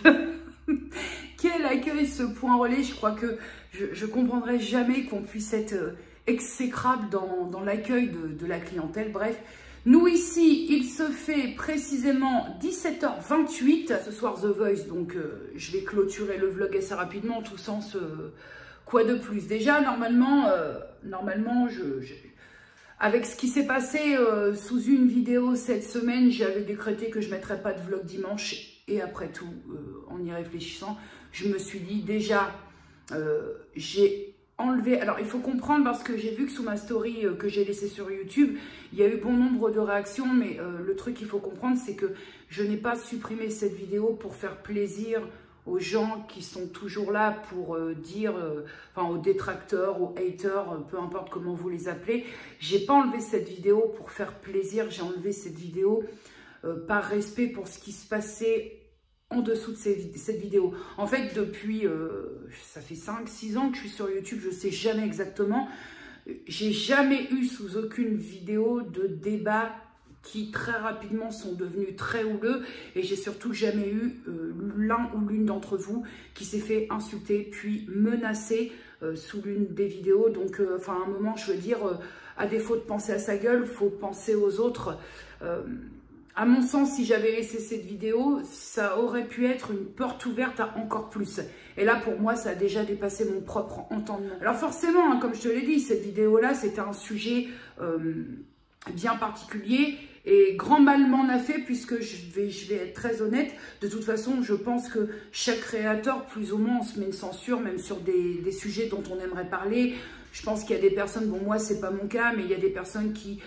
Quel accueil ce point relais! Je crois que je comprendrai jamais qu'on puisse être exécrable dans l'accueil de la clientèle. Bref, nous ici, il se fait précisément 17h28. Ce soir, The Voice, donc je vais clôturer le vlog assez rapidement, en tout sens, quoi de plus? Déjà, normalement, avec ce qui s'est passé sous une vidéo cette semaine, j'avais décrété que je ne mettrais pas de vlog dimanche. Et après tout, en y réfléchissant, je me suis dit déjà, j'ai enlevé... Alors, il faut comprendre parce que j'ai vu que sous ma story que j'ai laissée sur YouTube, il y a eu bon nombre de réactions. Mais le truc qu'il faut comprendre, c'est que je n'ai pas supprimé cette vidéo pour faire plaisir aux gens qui sont toujours là pour dire, enfin aux détracteurs, aux haters, peu importe comment vous les appelez. J'ai pas enlevé cette vidéo pour faire plaisir, j'ai enlevé cette vidéo par respect pour ce qui se passait en dessous de cette vidéo. En fait, depuis, ça fait 5-6 ans que je suis sur YouTube, je sais jamais exactement. J'ai jamais eu sous aucune vidéo de débat qui très rapidement sont devenus très houleux, et j'ai surtout jamais eu l'un ou l'une d'entre vous qui s'est fait insulter puis menacer sous l'une des vidéos. Donc enfin à un moment, je veux dire, à défaut de penser à sa gueule, faut penser aux autres. À mon sens, si j'avais laissé cette vidéo, ça aurait pu être une porte ouverte à encore plus. Et là, pour moi, ça a déjà dépassé mon propre entendement. Alors forcément, hein, comme je te l'ai dit, cette vidéo-là, c'était un sujet bien particulier. Et grand mal m'en a fait, puisque je vais être très honnête. De toute façon, je pense que chaque créateur, plus ou moins, on se met une censure, même sur des sujets dont on aimerait parler. Je pense qu'il y a des personnes, bon moi c'est pas mon cas, mais il y a des personnes qui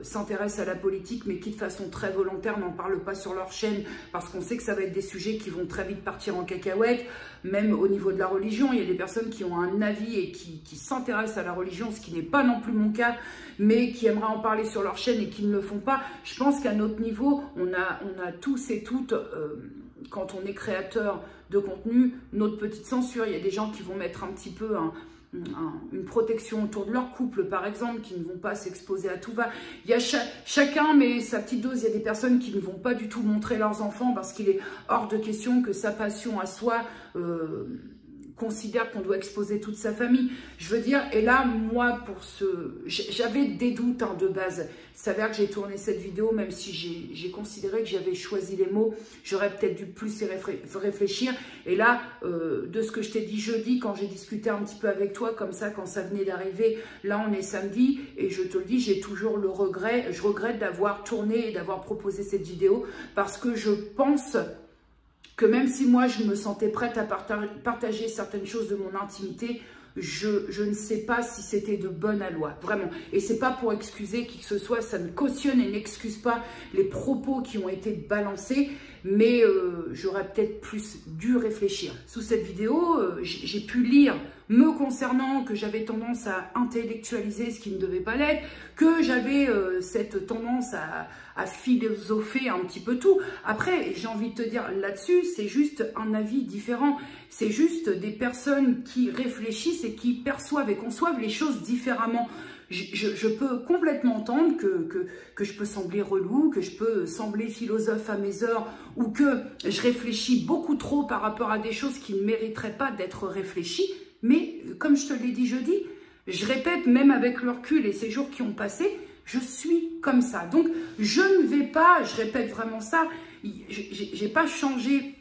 s'intéressent à la politique, mais qui de façon très volontaire n'en parlent pas sur leur chaîne, parce qu'on sait que ça va être des sujets qui vont très vite partir en cacahuète. Même au niveau de la religion, il y a des personnes qui ont un avis et qui s'intéressent à la religion, ce qui n'est pas non plus mon cas, mais qui aimeraient en parler sur leur chaîne et qui ne le font pas. Je pense qu'à notre niveau, on a tous et toutes, quand on est créateur de contenu, notre petite censure. Il y a des gens qui vont mettre un petit peu une protection autour de leur couple, par exemple, qui ne vont pas s'exposer à tout va. Il y a chacun met sa petite dose. Il y a des personnes qui ne vont pas du tout montrer leurs enfants parce qu'il est hors de question que sa passion à soi considère qu'on doit exposer toute sa famille. Je veux dire, et là, moi, j'avais des doutes de base. Il s'avère que j'ai tourné cette vidéo, même si j'ai considéré que j'avais choisi les mots, j'aurais peut-être dû plus y réfléchir. Et là, de ce que je t'ai dit jeudi, quand j'ai discuté un petit peu avec toi, comme ça, quand ça venait d'arriver, là, on est samedi, et je te le dis, j'ai toujours le regret. Je regrette d'avoir tourné et d'avoir proposé cette vidéo, parce que je pense que même si moi, je me sentais prête à partager certaines choses de mon intimité, je ne sais pas si c'était de bonne loi, vraiment. Et c'est pas pour excuser qui que ce soit, ça ne cautionne et n'excuse pas les propos qui ont été balancés, mais j'aurais peut-être plus dû réfléchir. Sous cette vidéo, j'ai pu lire me concernant que j'avais tendance à intellectualiser ce qui ne devait pas l'être, que j'avais cette tendance à philosopher un petit peu tout. Après, j'ai envie de te dire là-dessus, c'est juste un avis différent. C'est juste des personnes qui réfléchissent et qui perçoivent et conçoivent les choses différemment. Je peux complètement entendre que je peux sembler relou, que je peux sembler philosophe à mes heures, ou que je réfléchis beaucoup trop par rapport à des choses qui ne mériteraient pas d'être réfléchies. Mais comme je te l'ai dit jeudi, je répète, même avec le recul et ces jours qui ont passé, je suis comme ça. Donc, je ne vais pas, je répète vraiment ça, j'ai pas changé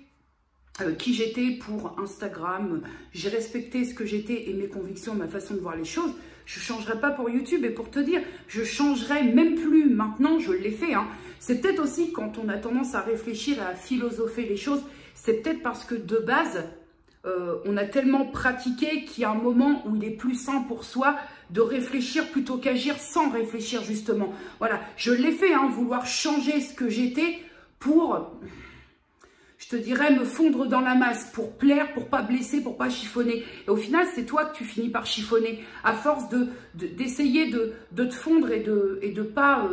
qui j'étais pour Instagram. J'ai respecté ce que j'étais et mes convictions, ma façon de voir les choses. Je ne changerai pas pour YouTube. Et pour te dire, je changerai même plus maintenant, je l'ai fait. Hein. C'est peut-être aussi quand on a tendance à réfléchir, à philosopher les choses, c'est peut-être parce que de base, on a tellement pratiqué qu'il y a un moment où il est plus sain pour soi de réfléchir plutôt qu'agir sans réfléchir justement. Voilà, je l'ai fait, hein, vouloir changer ce que j'étais pour, je te dirais, me fondre dans la masse, pour plaire, pour pas blesser, pour pas chiffonner. Et au final, c'est toi que tu finis par chiffonner, à force d'essayer de te fondre et de pas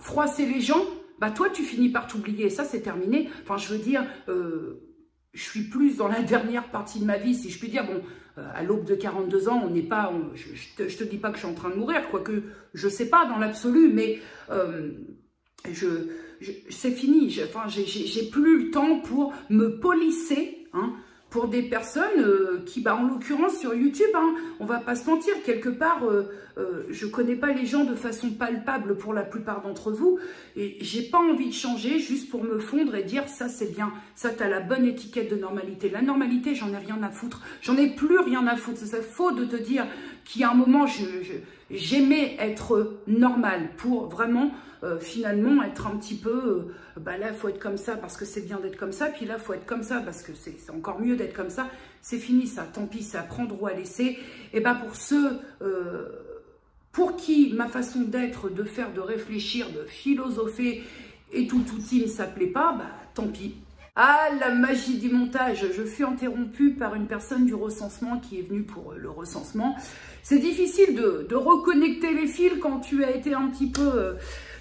froisser les gens. Bah toi, tu finis par t'oublier. Et ça, c'est terminé. Enfin, je veux dire... je suis plus dans la dernière partie de ma vie, si je puis dire. Bon, à l'aube de 42 ans, on n'est pas... je te dis pas que je suis en train de mourir, quoique je sais pas dans l'absolu, mais c'est fini. J'ai plus le temps pour me polisser, hein, pour des personnes qui, bah, en l'occurrence sur YouTube, hein, on va pas se mentir, quelque part, je connais pas les gens de façon palpable pour la plupart d'entre vous, et j'ai pas envie de changer juste pour me fondre et dire ça c'est bien, ça t'as la bonne étiquette de normalité. La normalité, j'en ai rien à foutre, j'en ai plus rien à foutre. C'est faux de te dire qu'il y a un moment, j'aimais être normal pour vraiment... finalement être un petit peu, bah là il faut être comme ça parce que c'est bien d'être comme ça, puis là il faut être comme ça parce que c'est encore mieux d'être comme ça, c'est fini ça, tant pis, c'est à prendre ou à laisser. Et bah pour ceux pour qui ma façon d'être, de faire, de réfléchir, de philosopher et tout ne s'appelait pas, bah tant pis. Ah, la magie du montage. Je fus interrompue par une personne du recensement qui est venue pour le recensement. C'est difficile de reconnecter les fils quand tu as été un petit peu...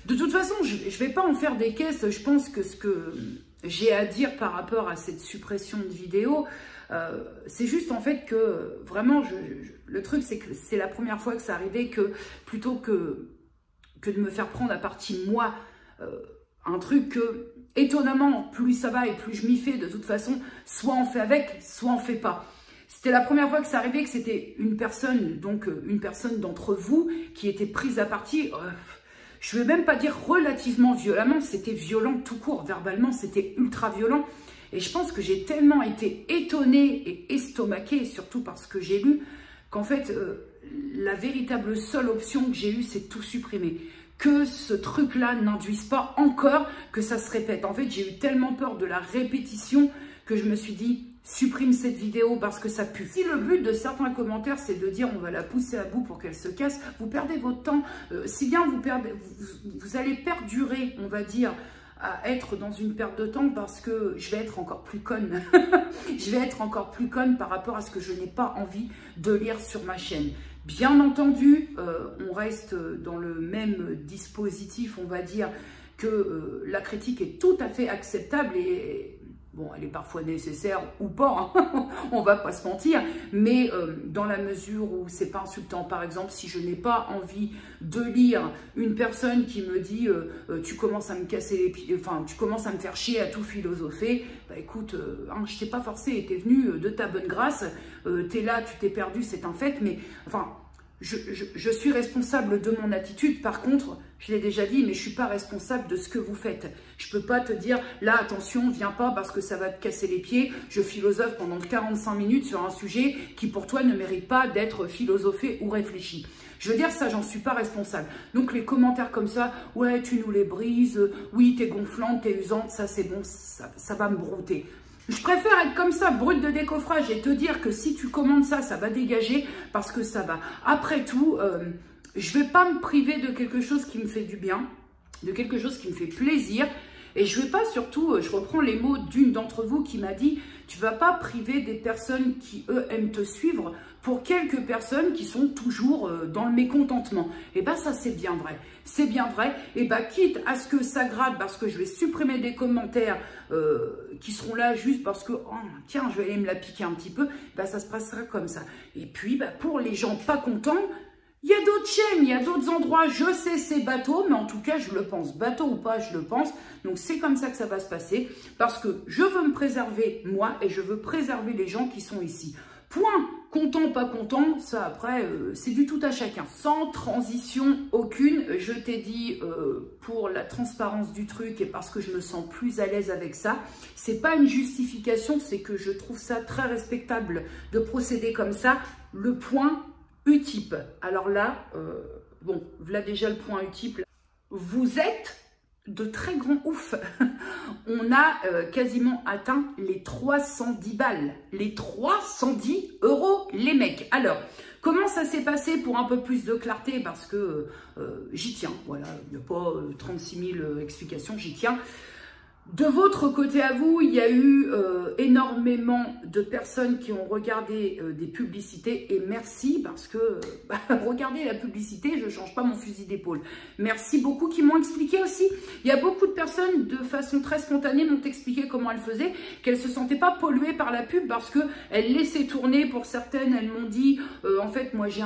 De toute façon, je ne vais pas en faire des caisses. Je pense que ce que j'ai à dire par rapport à cette suppression de vidéo, c'est juste en fait que vraiment, le truc, c'est que c'est la première fois que ça arrivait que plutôt que de me faire prendre à partie moi, un truc que, étonnamment, plus ça va et plus je m'y fais de toute façon, soit on fait avec, soit on fait pas. C'était la première fois que ça arrivait, que c'était une personne, donc une personne d'entre vous qui était prise à partie... je ne vais même pas dire relativement violemment, c'était violent tout court, verbalement c'était ultra violent. Et je pense que j'ai tellement été étonnée et estomaquée, surtout parce que j'ai lu, qu'en fait, la véritable seule option que j'ai eue, c'est de tout supprimer. Que ce truc-là n'induise pas encore que ça se répète. En fait, j'ai eu tellement peur de la répétition que je me suis dit... supprime cette vidéo parce que ça pue. Si le but de certains commentaires, c'est de dire on va la pousser à bout pour qu'elle se casse, vous perdez votre temps. Si bien vous allez perdurer, on va dire, à être dans une perte de temps parce que je vais être encore plus conne. Je vais être encore plus conne par rapport à ce que je n'ai pas envie de lire sur ma chaîne. Bien entendu, on reste dans le même dispositif, on va dire, que la critique est tout à fait acceptable et... bon, elle est parfois nécessaire ou pas, hein, on va pas se mentir, mais dans la mesure où c'est pas insultant. Par exemple, si je n'ai pas envie de lire une personne qui me dit tu commences à me casser les pieds, enfin tu commences à me faire chier à tout philosopher, bah écoute, hein, je t'ai pas forcé, t'es venu de ta bonne grâce, t'es là, tu t'es perdu, c'est un fait, mais enfin... Je suis responsable de mon attitude. Par contre, je l'ai déjà dit, mais je ne suis pas responsable de ce que vous faites. Je ne peux pas te dire, là, attention, viens pas parce que ça va te casser les pieds. Je philosophe pendant 45 minutes sur un sujet qui, pour toi, ne mérite pas d'être philosophé ou réfléchi. Je veux dire, ça, j'en suis pas responsable. Donc, les commentaires comme ça, ouais, tu nous les brises, oui, t'es gonflante, t'es usante, ça, c'est bon, ça va me brouter. Je préfère être comme ça, brut de décoffrage, et te dire que si tu commandes ça, ça va dégager, parce que ça va. Après tout, je ne vais pas me priver de quelque chose qui me fait du bien, de quelque chose qui me fait plaisir. Et je ne vais pas surtout, je reprends les mots d'une d'entre vous qui m'a dit, tu ne vas pas priver des personnes qui, eux, aiment te suivre pour quelques personnes qui sont toujours dans le mécontentement. Et bien ça, c'est bien vrai. C'est bien vrai. Et bien quitte à ce que ça gratte, parce que je vais supprimer des commentaires qui seront là juste parce que, oh, tiens, je vais aller me la piquer un petit peu, ben ça se passera comme ça. Et puis, ben, pour les gens pas contents, il y a d'autres chaînes, il y a d'autres endroits, je sais c'est bateau, mais en tout cas je le pense, bateau ou pas, je le pense. Donc c'est comme ça que ça va se passer, parce que je veux me préserver moi et je veux préserver les gens qui sont ici. Point. Content, pas content, ça après c'est du tout à chacun. Sans transition aucune, je t'ai dit pour la transparence du truc et parce que je me sens plus à l'aise avec ça. C'est pas une justification, c'est que je trouve ça très respectable de procéder comme ça. Le point Utip. Alors là, bon, voilà déjà le point Utip. Vous êtes de très grands ouf. On a quasiment atteint les 310 balles. Les 310 €, les mecs. Alors, comment ça s'est passé pour un peu plus de clarté? Parce que j'y tiens. Voilà, il n'y a pas 36 000 explications, j'y tiens. De votre côté à vous, il y a eu énormément de personnes qui ont regardé des publicités et merci parce que regardez la publicité, je ne change pas mon fusil d'épaule. Merci beaucoup qui m'ont expliqué aussi. Il y a beaucoup de personnes de façon très spontanée m'ont expliqué comment elles faisaient, qu'elles ne se sentaient pas polluées par la pub parce qu'elles laissaient tourner. Pour certaines, elles m'ont dit en fait moi j'ai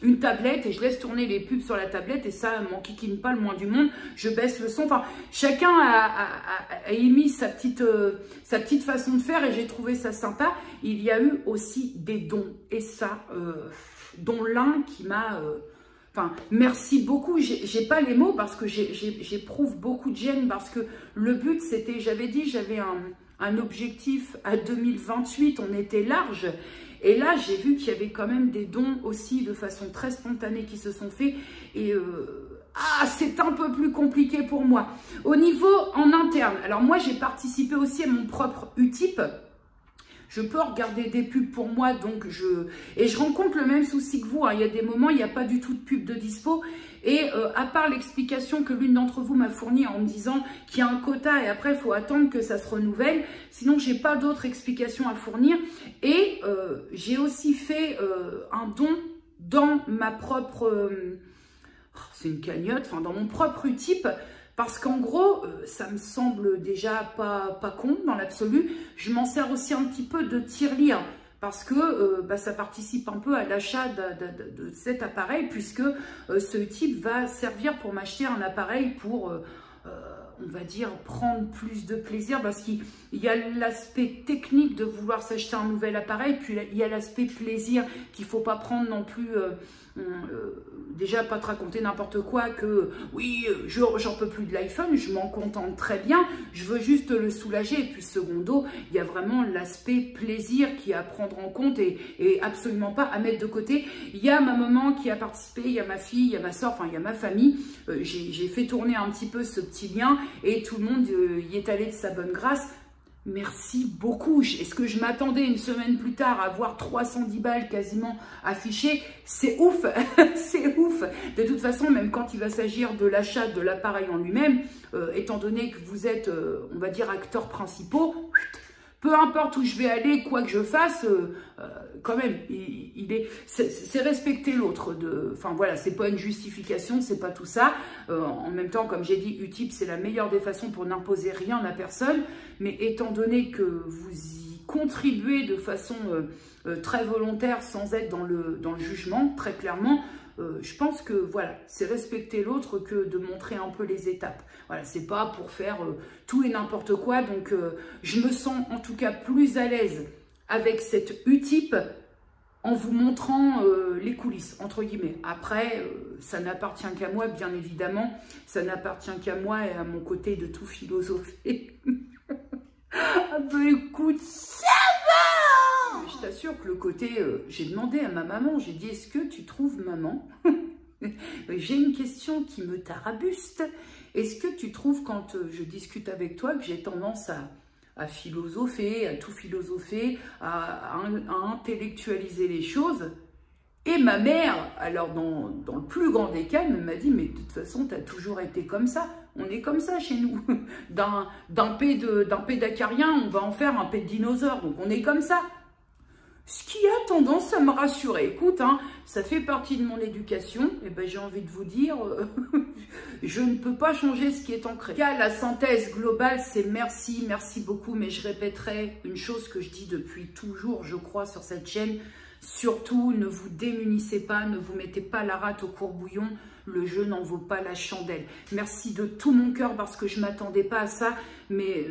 une tablette et je laisse tourner les pubs sur la tablette et ça m'en kikine pas le moins du monde. Je baisse le son. Enfin, chacun a émis sa petite façon de faire et j'ai trouvé ça sympa. Il y a eu aussi des dons et ça, dont l'un qui m'a... Enfin, merci beaucoup. J'ai pas les mots parce que j'éprouve beaucoup de gêne parce que le but c'était, j'avais dit, j'avais un objectif à 2028, on était large. Et là, j'ai vu qu'il y avait quand même des dons aussi de façon très spontanée qui se sont faits et... c'est un peu plus compliqué pour moi. Au niveau en interne, alors moi j'ai participé aussi à mon propre Utip. Je peux regarder des pubs pour moi, donc je rencontre le même souci que vous. Hein. Il y a des moments, il n'y a pas du tout de pub de dispo. Et à part l'explication que l'une d'entre vous m'a fournie en me disant qu'il y a un quota et après il faut attendre que ça se renouvelle. Sinon, j'ai pas d'autres explications à fournir. Et j'ai aussi fait un don dans ma propre... c'est une cagnotte, enfin dans mon propre Utip, parce qu'en gros, ça me semble déjà pas con dans l'absolu. Je m'en sers aussi un petit peu de tirelire, parce que ça participe un peu à l'achat de cet appareil, puisque ce Utip va servir pour m'acheter un appareil pour... on va dire, prendre plus de plaisir parce qu'il y a l'aspect technique de vouloir s'acheter un nouvel appareil, puis il y a l'aspect plaisir qu'il ne faut pas prendre non plus, déjà pas te raconter n'importe quoi que oui, j'en peux plus de l'iPhone, je m'en contente très bien, je veux juste le soulager. Et puis secondo, il y a vraiment l'aspect plaisir qui est à prendre en compte et absolument pas à mettre de côté. Il y a ma maman qui a participé, il y a ma fille, il y a ma soeur, enfin il y a ma famille. J'ai fait tourner un petit peu ce petit lien et tout le monde y est allé de sa bonne grâce. Merci beaucoup. Est-ce que je m'attendais une semaine plus tard à voir 310 balles quasiment affichées? C'est ouf, c'est ouf. De toute façon, même quand il va s'agir de l'achat de l'appareil en lui-même, étant donné que vous êtes, on va dire, acteurs principaux, peu importe où je vais aller, quoi que je fasse, quand même, c'est respecter l'autre. Enfin voilà, c'est pas une justification, c'est pas tout ça. En même temps, comme j'ai dit, Utip, c'est la meilleure des façons pour n'imposer rien à personne. Mais étant donné que vous y contribuez de façon très volontaire, sans être dans le jugement, très clairement, je pense que voilà, c'est respecter l'autre que de montrer un peu les étapes. Voilà, c'est pas pour faire tout et n'importe quoi. Donc, je me sens en tout cas plus à l'aise avec cette Utip en vous montrant les coulisses, entre guillemets. Après, ça n'appartient qu'à moi, bien évidemment. Ça n'appartient qu'à moi et à mon côté de tout philosopher. Ah bah écoute, ça va! Je t'assure que le côté, j'ai demandé à ma maman, j'ai dit, est-ce que tu trouves maman? J'ai une question qui me tarabuste. Est-ce que tu trouves quand je discute avec toi que j'ai tendance à philosopher, à tout philosopher, à intellectualiser les choses. Et ma mère, alors dans le plus grand des calmes, m'a dit, mais de toute façon, tu as toujours été comme ça. On est comme ça chez nous. D'un P d'acarien, on va en faire un P de dinosaure. Donc on est comme ça. Ce qui a tendance à me rassurer. Écoute, hein, ça fait partie de mon éducation. Et ben j'ai envie de vous dire, je ne peux pas changer ce qui est ancré. La synthèse globale, c'est merci, merci beaucoup. Mais je répéterai une chose que je dis depuis toujours, je crois, sur cette chaîne. Surtout, ne vous démunissez pas, ne vous mettez pas la rate au courbouillon. Le jeu n'en vaut pas la chandelle. Merci de tout mon cœur parce que je ne m'attendais pas à ça. Mais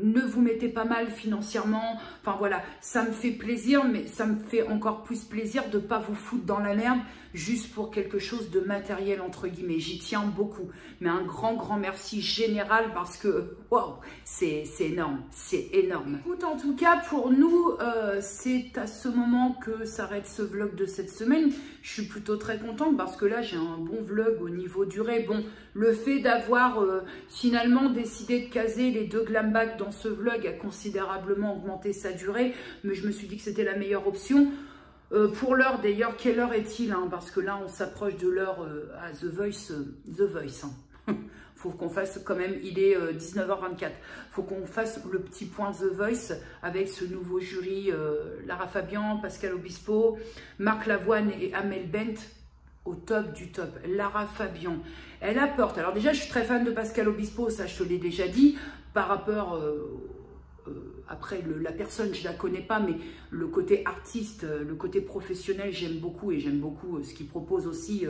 ne vous mettez pas mal financièrement. Enfin voilà, ça me fait plaisir, mais ça me fait encore plus plaisir de ne pas vous foutre dans la merde juste pour quelque chose de matériel entre guillemets. J'y tiens beaucoup. Mais un grand merci général parce que, wow, c'est énorme, c'est énorme. Écoute, en tout cas, pour nous, c'est à ce moment que s'arrête ce vlog de cette semaine. Je suis plutôt très contente parce que là, j'ai un bon vlog au niveau durée. Bon, le fait d'avoir finalement décidé de caser les 2 glam bags dans ce vlog a considérablement augmenté sa durée, mais je me suis dit que c'était la meilleure option. Pour l'heure, d'ailleurs, quelle heure est-il, hein, parce que là, on s'approche de l'heure à The Voice. Hein. Faut qu'on fasse quand même, il est 19h24. Faut qu'on fasse le petit point The Voice avec ce nouveau jury, Lara Fabian, Pascal Obispo, Marc Lavoine et Amel Bent. Au top du top. Lara Fabian, elle apporte, alors déjà je suis très fan de Pascal Obispo, ça je te l'ai déjà dit, par rapport après la personne je la connais pas, mais le côté artiste, le côté professionnel j'aime beaucoup, et j'aime beaucoup ce qu'il propose aussi.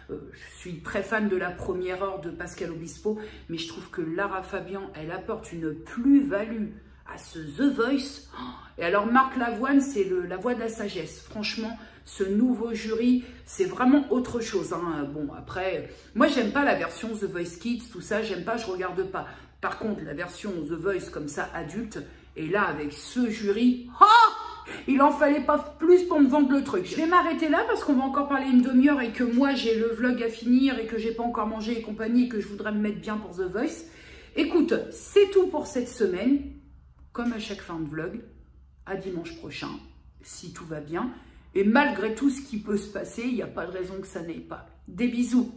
Je suis très fan de la première heure de Pascal Obispo, mais je trouve que Lara Fabian, elle apporte une plus-value à ce The Voice. Et alors Marc Lavoine, c'est la voix de la sagesse. Franchement, ce nouveau jury, c'est vraiment autre chose. Hein. Bon, après, moi, j'aime pas la version The Voice Kids, tout ça, j'aime pas, je regarde pas. Par contre, la version The Voice comme ça, adulte, et là, avec ce jury, il en fallait pas plus pour me vendre le truc. Je vais m'arrêter là parce qu'on va encore parler une demi-heure et que moi, j'ai le vlog à finir et que j'ai pas encore mangé et compagnie et que je voudrais me mettre bien pour The Voice. Écoute, c'est tout pour cette semaine. Comme à chaque fin de vlog, à dimanche prochain, si tout va bien. Et malgré tout ce qui peut se passer, il n'y a pas de raison que ça n'aille pas. Des bisous.